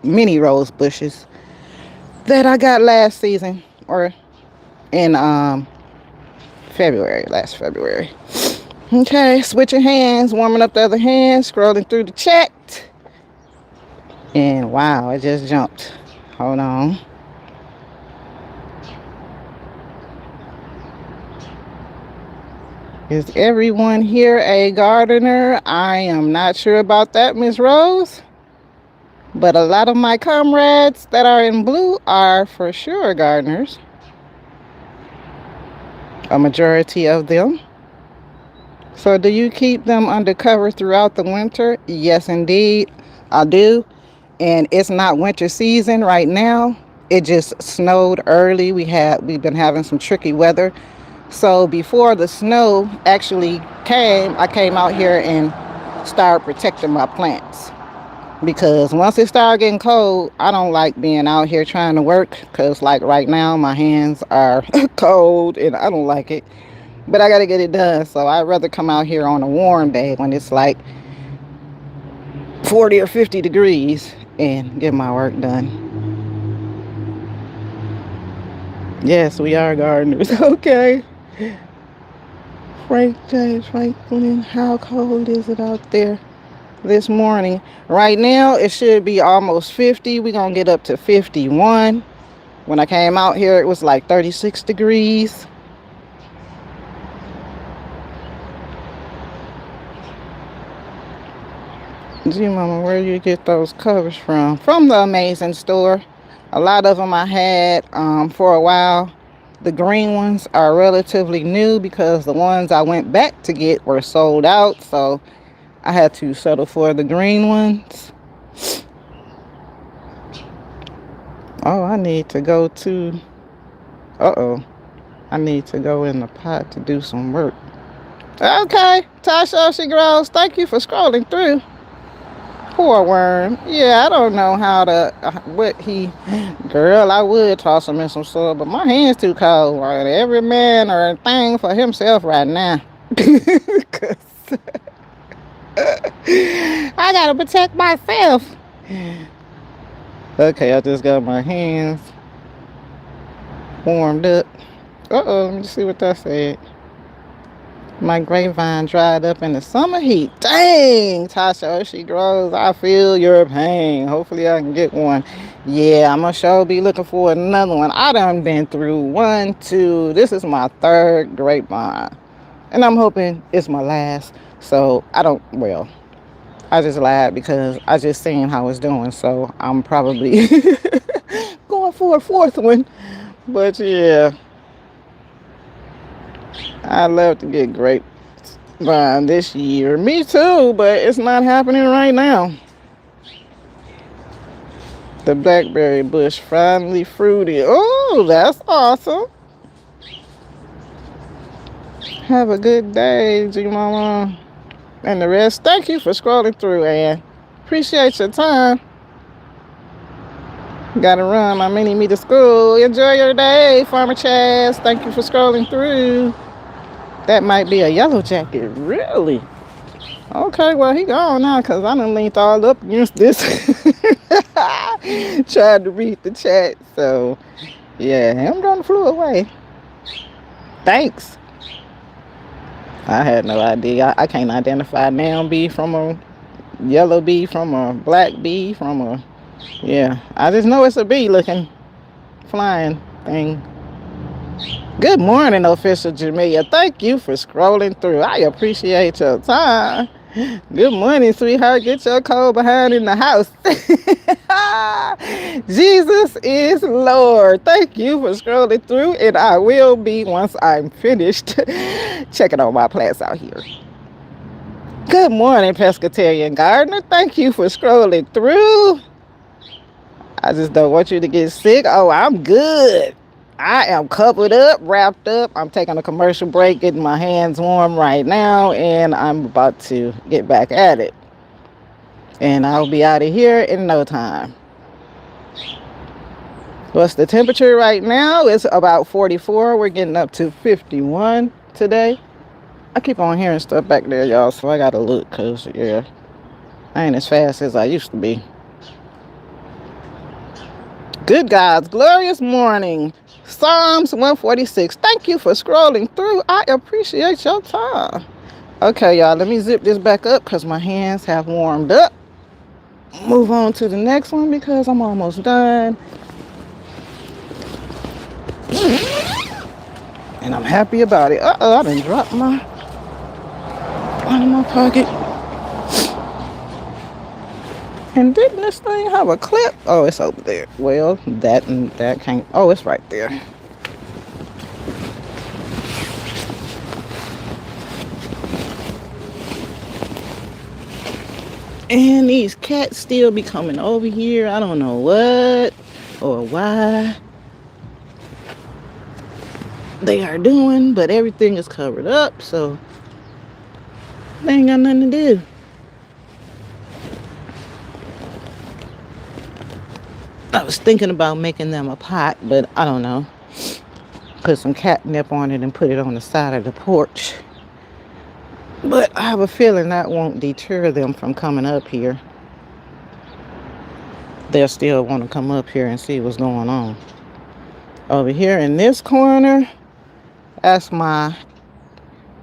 mini rose bushes that I got last season, or in last February. Okay, switching hands, warming up the other hand, scrolling through the chat. And wow, it just jumped. Hold on. Is everyone here a gardener? I am not sure about that, Miss Rose. But a lot of my comrades that are in blue are for sure gardeners. A majority of them. So do you keep them under cover throughout the winter? Yes, indeed, I do. And it's not winter season right now. It just snowed early. We've been having some tricky weather. So before the snow actually came, I came out here and started protecting my plants. Because once it started getting cold, I don't like being out here trying to work. Because like right now, my hands are cold and I don't like it. But I got to get it done. So I'd rather come out here on a warm day when it's like 40 or 50 degrees and get my work done. Yes, we are gardeners. Okay. Frank J. Franklin, how cold is it out there this morning? Right now, it should be almost 50. We're going to get up to 51. When I came out here, it was like 36 degrees. GMama, where do you get those covers from? From the Amazing Store. A lot of them I had for a while. The green ones are relatively new because the ones I went back to get were sold out. So I had to settle for the green ones. Oh, I need to go to... I need to go in the pot to do some work. Okay, Tasha, she grows. Thank you for scrolling through. Poor worm. Yeah, I don't know how to, girl, I would toss him in some soil, but my hand's too cold. Right? Every man or a thing for himself right now. I gotta protect myself. Okay, I just got my hands warmed up. Let me see what that said. My grapevine dried up in the summer heat. Dang, Tasha, she grows. I feel your pain. Hopefully I can get one. Yeah, I'm going to sure be looking for another one. I done been through 1, 2. This is my 3rd grapevine. And I'm hoping it's my last. So I just lied because I just seen how it's doing. So I'm probably going for a 4th one. But yeah. I'd love to get grapevine this year. Me too, but it's not happening right now. The blackberry bush finally fruited. Oh, that's awesome. Have a good day, GMama. And the rest, thank you for scrolling through, Ann. Appreciate your time. Gotta run my mini-me to school. Enjoy your day, Farmer Chaz. Thank you for scrolling through. That might be a yellow jacket. Really? Okay, well, he gone now because I done leaned all up against this. Tried to read the chat. So, yeah, him done flew away. Thanks. I had no idea. I can't identify a nam bee from a yellow bee, from a black bee, from a... Yeah, I just know it's a bee looking flying thing. Good morning, Official Jamia. Thank you for scrolling through. I appreciate your time. Good morning, sweetheart. Get your cold behind in the house. Jesus is Lord. Thank you for scrolling through, and I will be once I'm finished checking on my plants out here. Good morning, Pescatarian Gardener. Thank you for scrolling through. I just don't want you to get sick. Oh, I'm good. I am covered up, wrapped up. I'm taking a commercial break, getting my hands warm right now, and I'm about to get back at it. And I'll be out of here in no time. What's the temperature right now? It's about 44. We're getting up to 51 today. I keep on hearing stuff back there, y'all, so I gotta look, because, yeah, I ain't as fast as I used to be. Good God's glorious morning. Psalms 146. Thank you for scrolling through. I appreciate your time. Okay, y'all, let me zip this back up because my hands have warmed up. Move on to the next one because I'm almost done. And I'm happy about it. Uh-oh, I done dropped one in my pocket. And didn't this thing have a clip? Oh, it's over there. Well, that can't. Oh, it's right there. And these cats still be coming over here. I don't know what or why they are doing, but everything is covered up, so they ain't got nothing to do. I was thinking about making them a pot, but I don't know. Put some catnip on it and put it on the side of the porch. But I have a feeling that won't deter them from coming up here. They'll still want to come up here and see what's going on. Over here in this corner, that's my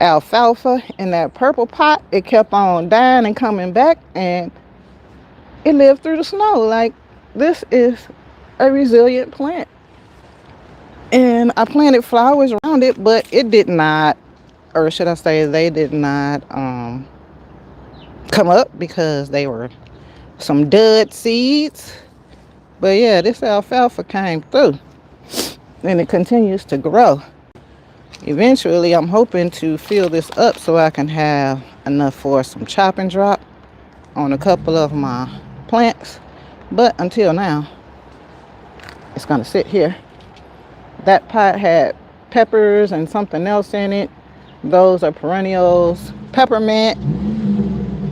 alfalfa in that purple pot. It kept on dying and coming back, and it lived through the snow. Like, this is a resilient plant. And I planted flowers around it, but it did not, or should I say they did not come up because they were some dud seeds. But yeah, this alfalfa came through and it continues to grow. Eventually, I'm hoping to fill this up so I can have enough for some chop and drop on a couple of my plants. But until now, it's going to sit here. That pot had peppers and something else in it. Those are perennials. Peppermint,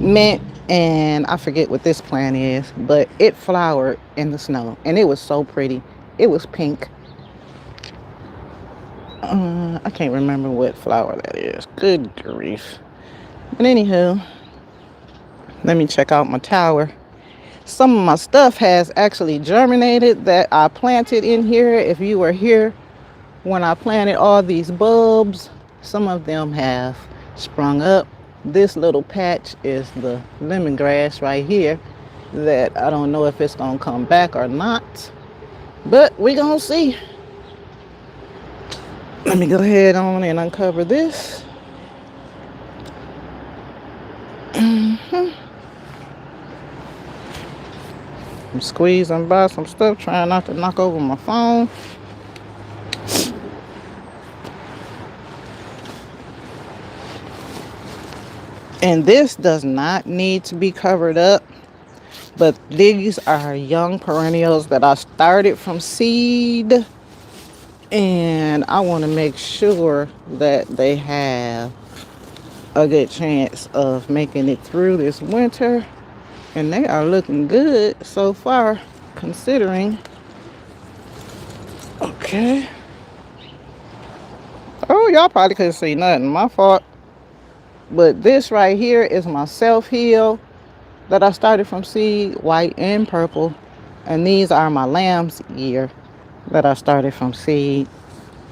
mint, and I forget what this plant is, but it flowered in the snow and it was so pretty. It was pink. I can't remember what flower that is. Good grief. But anywho, let me check out my tower. Some of my stuff has actually germinated that I planted in here. If you were here when I planted all these bulbs, some of them have sprung up. This little patch is the lemongrass right here that I don't know if it's gonna come back or not, but we gonna see. Let me go ahead on and uncover this. I'm squeezing by some stuff, trying not to knock over my phone. And this does not need to be covered up, but these are young perennials that I started from seed, and I want to make sure that they have a good chance of making it through this winter. And they are looking good so far, considering. Okay. Oh, y'all probably couldn't see nothing. My fault. But this right here is my self-heal that I started from seed, white and purple. And these are my lamb's ear that I started from seed.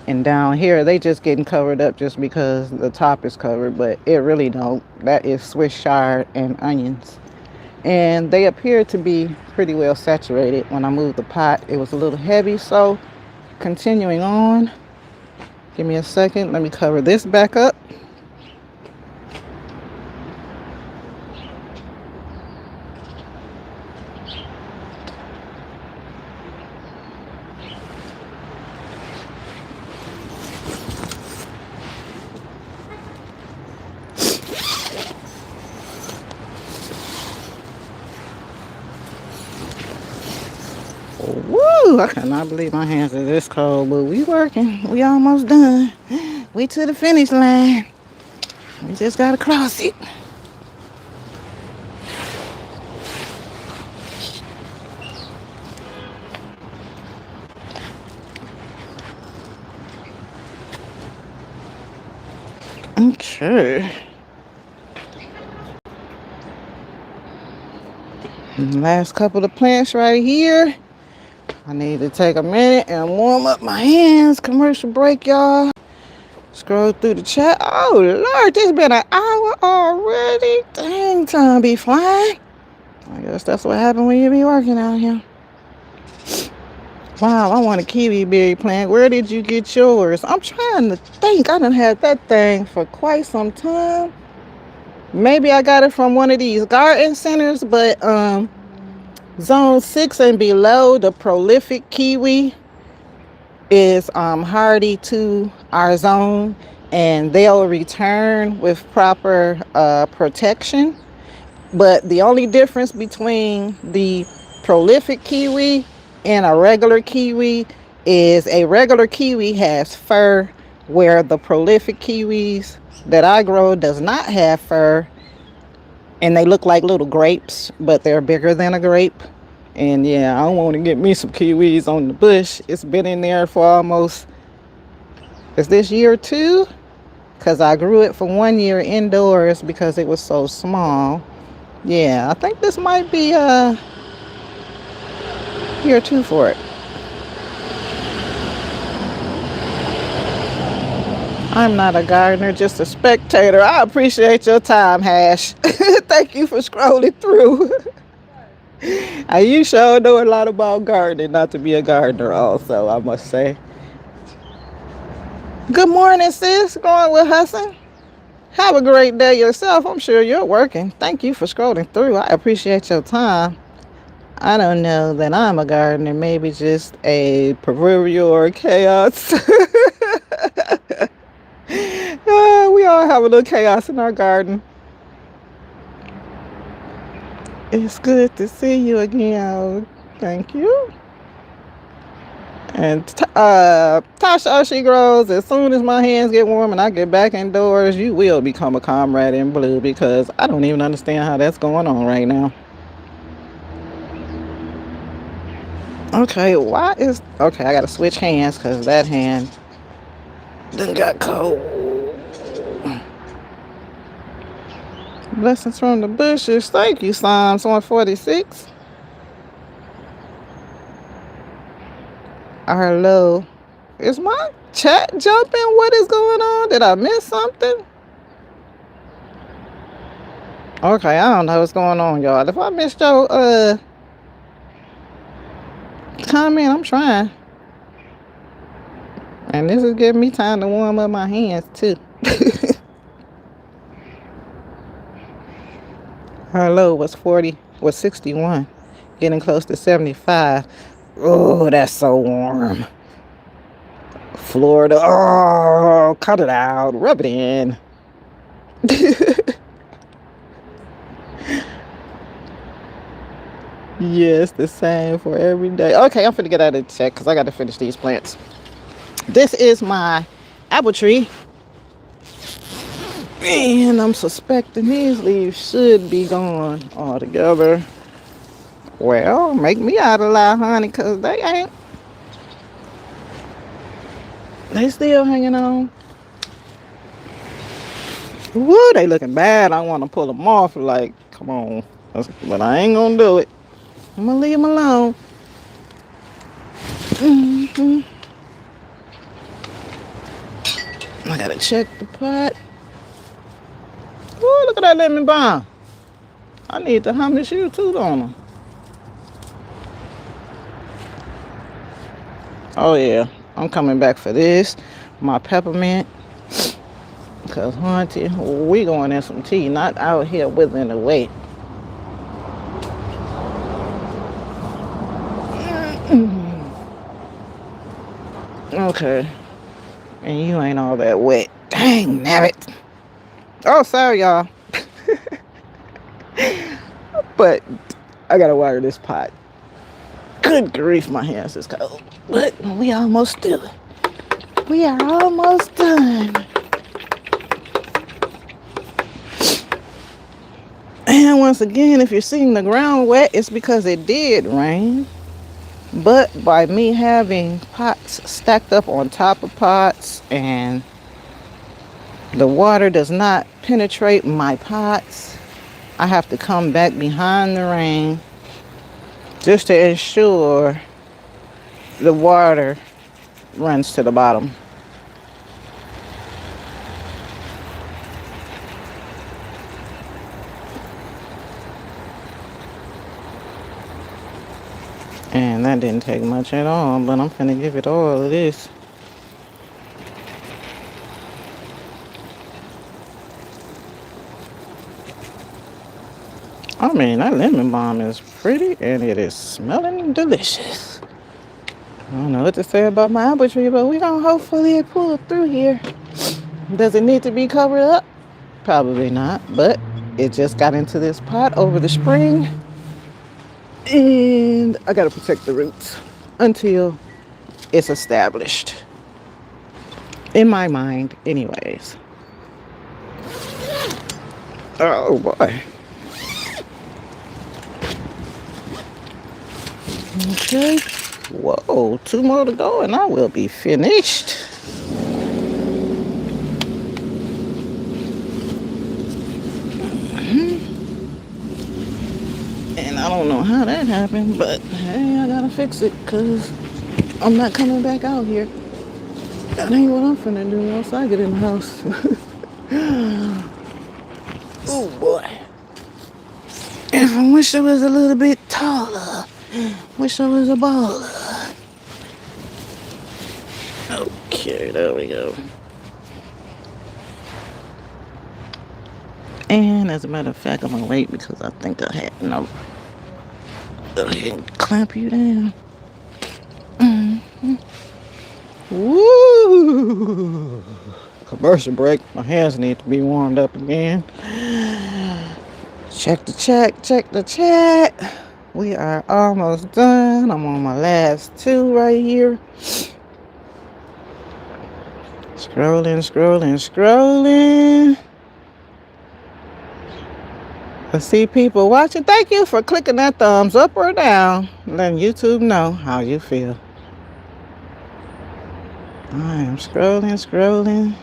And down here, they just getting covered up just because the top is covered, but it really don't. That is Swiss chard and onions. And they appear to be pretty well saturated. When I moved the pot, it was a little heavy. So continuing on, give me a second. Let me cover this back up. Woo! I cannot believe my hands are this cold, but we working. We almost done. We to the finish line. We just gotta cross it. Okay. Last couple of plants right here. I need to take a minute and warm up my hands. Commercial break, y'all. Scroll through the chat. Oh, Lord, it's been an hour already. Dang, time be flying. I guess that's what happens when you be working out here. Wow, I want a kiwi berry plant. Where did you get yours? I'm trying to think. I done had that thing for quite some time. Maybe I got it from one of these garden centers, but zone 6 and below, the prolific kiwi is hardy to our zone, and they'll return with proper protection. But the only difference between the prolific kiwi and a regular kiwi is a regular kiwi has fur, where the prolific kiwis that I grow does not have fur, and they look like little grapes, but they're bigger than a grape. And yeah, I want to get me some kiwis on the bush. It's been in there for almost, is this year 2? Because I grew it for 1 year indoors because it was so small. Yeah, I think this might be year 2 for it. I'm not a gardener, just a spectator. I appreciate your time, Hash. Thank you for scrolling through. You sure know a lot about gardening, not to be a gardener also, I must say. Good morning, sis. Going with Hussin'. Have a great day yourself. I'm sure you're working. Thank you for scrolling through. I appreciate your time. I don't know that I'm a gardener, maybe just a proverbial or chaos. We all have a little chaos in our garden. It's good to see you again. Thank you. And Tasha, she grows. As soon as my hands get warm and I get back indoors, you will become a comrade in blue, because I don't even understand how that's going on right now. Okay, okay, I gotta switch hands because that hand done got cold. Blessings from the bushes. Thank you, Psalms 146. Hello. Is my chat jumping? What is going on? Did I miss something? Okay, I don't know what's going on, y'all. If I missed your comment, I'm trying. And this is giving me time to warm up my hands too. Hello was 61. Getting close to 75. Oh, that's so warm. Florida. Oh, cut it out. Rub it in. Yes, the same for every day. Okay, I'm finna get out of the check because I got to finish these plants. This is my apple tree. And I'm suspecting these leaves should be gone altogether. Well, make me out of lie, honey, because they ain't. They still hanging on. Woo, they looking bad. I want to pull them off. Like, come on. But I ain't going to do it. I'm going to leave them alone. I got to check the pot. Ooh, look at that lemon balm. I need to hum this YouTube on them. Oh, yeah. I'm coming back for this. My peppermint. Because, auntie, we going in some tea. Not out here withering away. Okay. And you ain't all that wet. Dang, nabbit. Oh, sorry, y'all. But I gotta water this pot. Good grief, my hands is cold. But we almost do it. We are almost done. And once again, if you're seeing the ground wet, it's because it did rain. But by me having pots stacked up on top of pots and the water does not penetrate my pots, I have to come back behind the rain just to ensure the water runs to the bottom. And that didn't take much at all, but I'm finna give it all of this. I mean, that lemon balm is pretty and it is smelling delicious. I don't know what to say about my apple tree, but we gonna hopefully pull through here. Does it need to be covered up? Probably not, but it just got into this pot over the spring. And I gotta protect the roots until it's established. In my mind, anyways. Oh boy. Okay. Whoa, 2 more to go and I will be finished. And I don't know how that happened, but hey, I gotta fix it because I'm not coming back out here. That ain't what I'm finna do once I get in the house. Oh boy. If I wish I was a little bit taller. Wish I was a baller. Okay, there we go. And as a matter of fact, I'm gonna wait because I think I had no. Go ahead and clamp you down. Mm-hmm. Woo! Commercial break. My hands need to be warmed up again. Check the chat. Check the chat. We are almost done. I'm on my last 2 right here. Scrolling, scrolling, scrolling. I see people watching. Thank you for clicking that thumbs up or down. Letting YouTube know how you feel. I am scrolling, scrolling.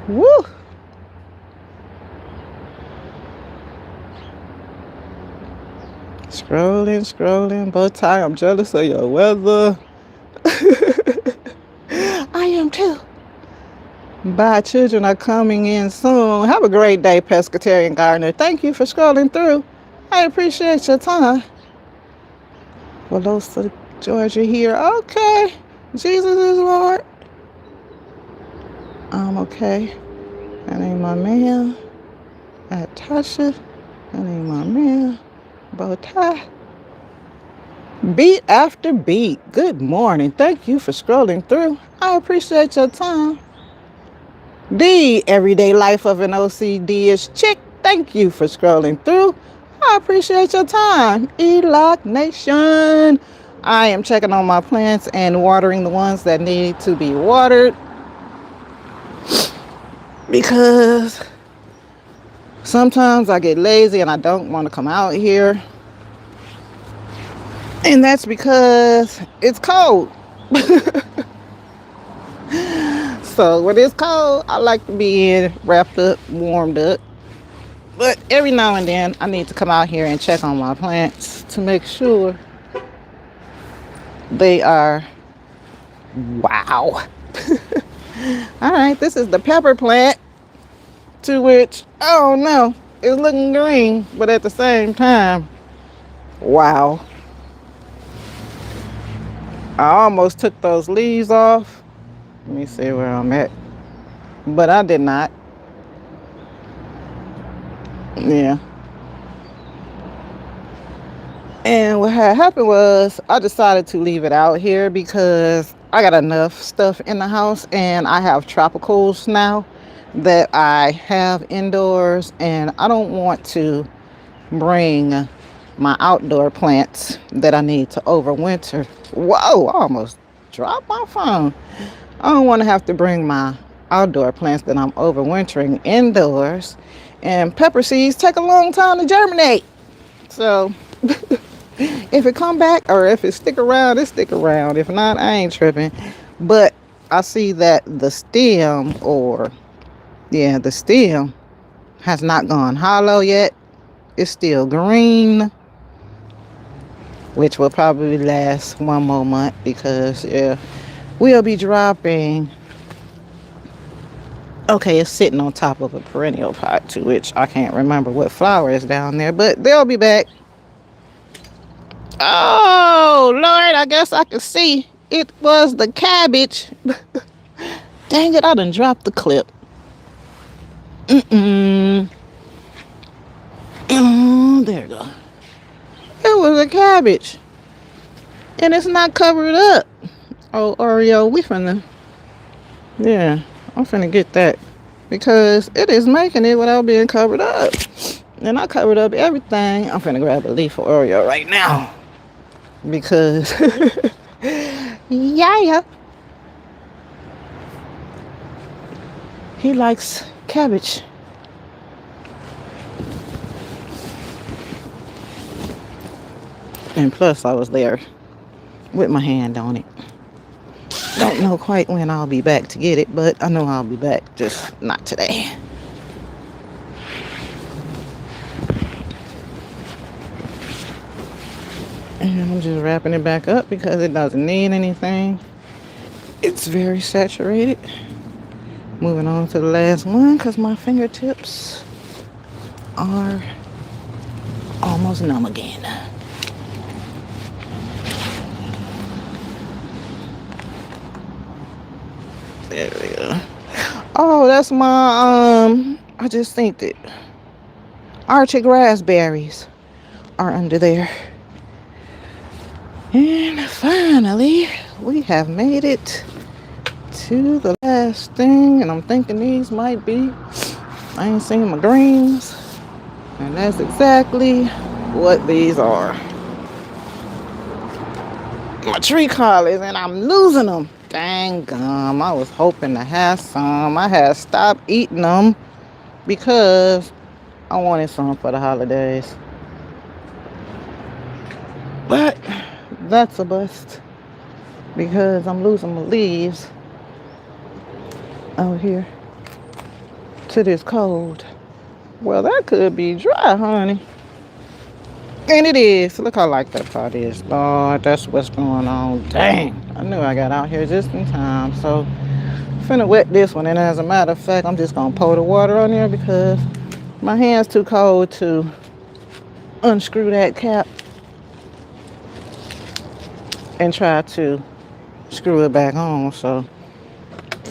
Woo! Scrolling, scrolling. Bow tie, I'm jealous of your weather. I am too. Bye, children are coming in soon. Have a great day, pescatarian gardener. Thank you for scrolling through. I appreciate your time. For those of Georgia here, okay. Jesus is Lord. I'm okay. That ain't my man. Tasha. That ain't my man. Bow tie. Beat after beat. Good morning. Thank you for scrolling through. I appreciate your time. The everyday life of an OCD-ish chick. Thank you for scrolling through. I appreciate your time. Eloc Nation. I am checking on my plants and watering the ones that need to be watered. Because sometimes I get lazy and I don't want to come out here. And that's because it's cold. So when it's cold, I like to be in, wrapped up, warmed up. But every now and then, I need to come out here and check on my plants to make sure they are, wow. All right, this is the pepper plant, to which, oh no, it's looking green, but at the same time, wow. I almost took those leaves off. Let me see where I'm at. But I did not. Yeah. And what had happened was I decided to leave it out here because I got enough stuff in the house and I have tropicals now that I have indoors and I don't want to bring my outdoor plants that I need to overwinter. Whoa, I almost dropped my phone. I don't want to have to bring my outdoor plants that I'm overwintering indoors. And pepper seeds take a long time to germinate. So if it come back or if it stick around, it stick around. If not, I ain't tripping. But I see that the stem the stem has not gone hollow yet. It's still green, which will probably last one more month because we'll be dropping. Okay, it's sitting on top of a perennial pot to which I can't remember what flower is down there, but they'll be back. Oh, Lord, I guess I could see it was the cabbage. Dang it, I done dropped the clip. There you go. It was a cabbage. And it's not covered up. Oh, Oreo, I'm finna get that. Because it is making it without being covered up. And I covered up everything. I'm finna grab a leaf for Oreo right now. Because, yeah. He likes cabbage. And plus, I was there with my hand on it. Don't know quite when I'll be back to get it, but I know I'll be back, just not today. And I'm just wrapping it back up because it doesn't need anything. It's very saturated. Moving on to the last one because my fingertips are almost numb again. There we go. Oh, that's my, I just think that Arctic raspberries are under there. And finally, we have made it to the last thing. And I'm thinking these might be, I ain't seen my greens. And that's exactly what these are. My tree collards, and I'm losing them. Dang gum, I was hoping to have some. I had stopped eating them because I wanted some for the holidays. But that's a bust because I'm losing my leaves out here to this cold. Well, that could be dry, honey. And it is. Look how light that pot is. Lord, that's what's going on. Dang. I knew I got out here just in time. So, I'm finna wet this one. And as a matter of fact, I'm just going to pour the water on there because my hand's too cold to unscrew that cap and try to screw it back on. So,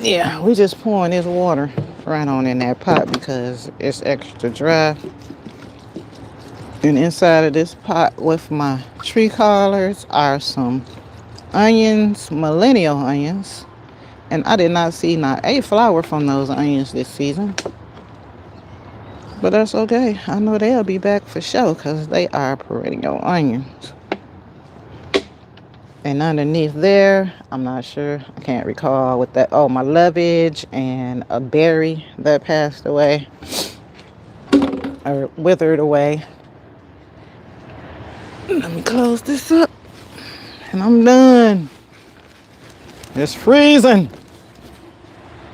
yeah, we just pouring this water right on in that pot because it's extra dry. And inside of this pot with my tree collards are some onions, millennial onions. And I did not see not a flower from those onions this season. But that's okay. I know they'll be back for sure because they are perennial onions. And underneath there, I'm not sure. I can't recall what that. Oh, my lovage and a berry that passed away or withered away. Let me close this up and I'm done. It's freezing.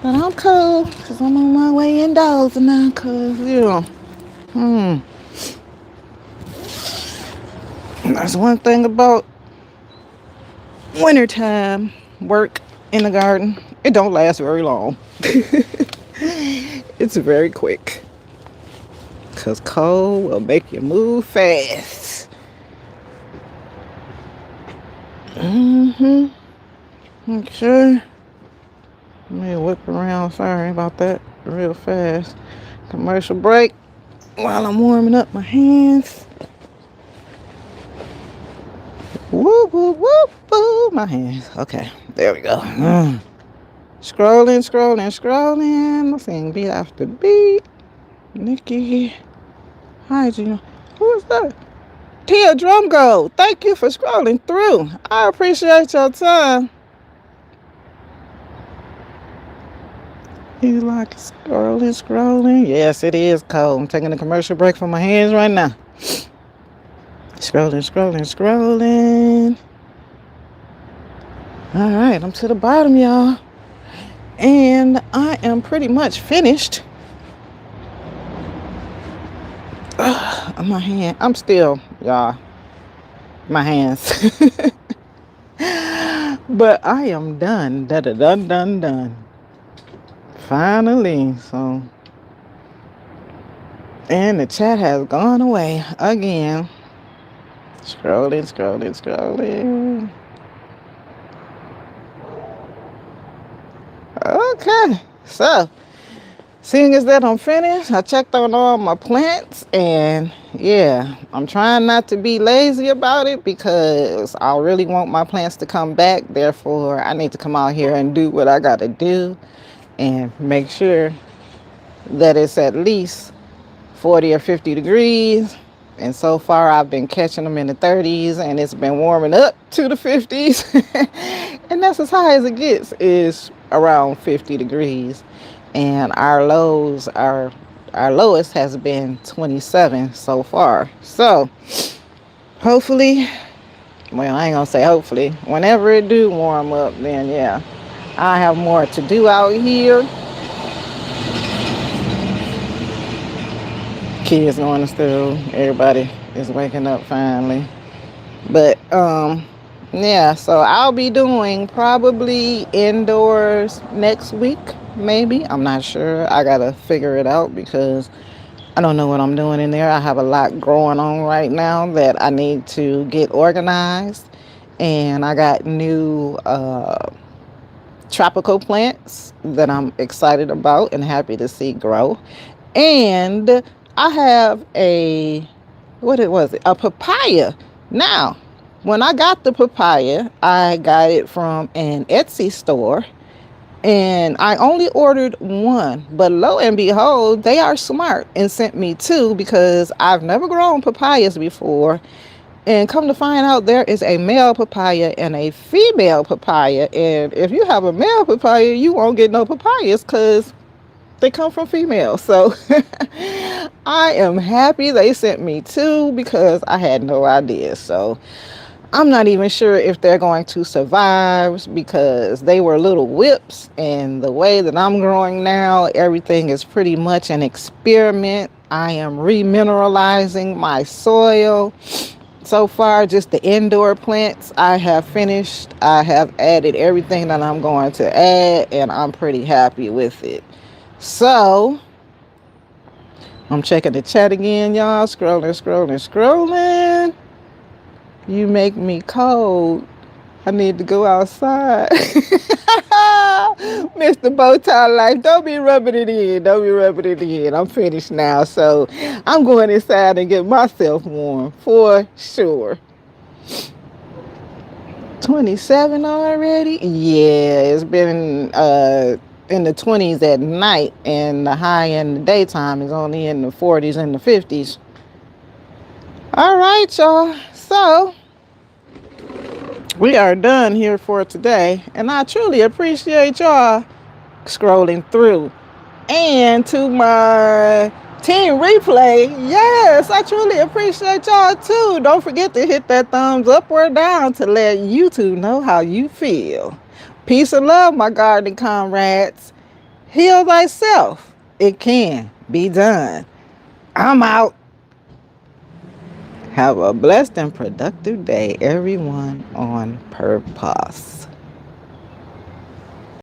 But I'm cool because I'm on my way indoors now because, that's one thing about wintertime work in the garden. It don't last very long. It's very quick because cold will make you move fast. Okay. Let me whip around. Sorry about that. Real fast. Commercial break while I'm warming up my hands. Woo, woo, woo, woo. My hands. Okay. There we go. Scrolling. Nothing beat after beat. Nikki. Hi, Gina. Who is that? Tia Drumgo, thank you for scrolling through. I appreciate your time. He's like scrolling. Yes, it is cold. I'm taking a commercial break from my hands right now. Scrolling. All right, I'm to the bottom, y'all. And I am pretty much finished. My hand. I'm still, y'all. My hands. But I am done. Done. Finally. So. And the chat has gone away again. Scrolling. Okay. So. Seeing as that I'm finished, I checked on all my plants, and yeah, I'm trying not to be lazy about it because I really want my plants to come back. Therefore, I need to come out here and do what I got to do and make sure that it's at least 40 or 50 degrees. And so far, I've been catching them in the 30s, and it's been warming up to the 50s. And that's as high as it gets, is around 50 degrees. And our lowest has been 27 so far. So hopefully, well, I ain't gonna say hopefully, whenever it do warm up, then yeah, I have more to do out here. Kids going to school, everybody is waking up finally. But yeah, so I'll be doing probably indoors next week, maybe. I'm not sure. I gotta figure it out because I don't know what I'm doing in there. I have a lot going on right now that I need to get organized. And I got new tropical plants that I'm excited about and happy to see grow. And I have a papaya. Now, when I got the papaya, I got it from an Etsy store, and I only ordered one, but lo and behold, they are smart and sent me two because I've never grown papayas before. And come to find out, there is a male papaya and a female papaya. And if you have a male papaya, you won't get no papayas because they come from females. So I am happy they sent me two because I had no idea. So I'm not even sure if they're going to survive because they were little whips, and the way that I'm growing now, everything is pretty much an experiment. I am remineralizing my soil. So far, just the indoor plants I have finished. I have added everything that I'm going to add, and I'm pretty happy with it. So I'm checking the chat again, y'all. Scrolling. You make me cold. I need to go outside. Mr. Bowtie Life, don't be rubbing it in. I'm finished now, so I'm going inside and get myself warm for sure. 27 already? Yeah, it's been in the 20s at night, and the high in the daytime is only in the 40s and the 50s. All right, y'all. So we are done here for today, and I truly appreciate y'all scrolling through. And to my team replay, yes, I truly appreciate y'all too. Don't forget to hit that thumbs up or down to let YouTube know how you feel. Peace and love, my gardening comrades. Heal thyself. It can be done. I'm out. Have a blessed and productive day, everyone on purpose.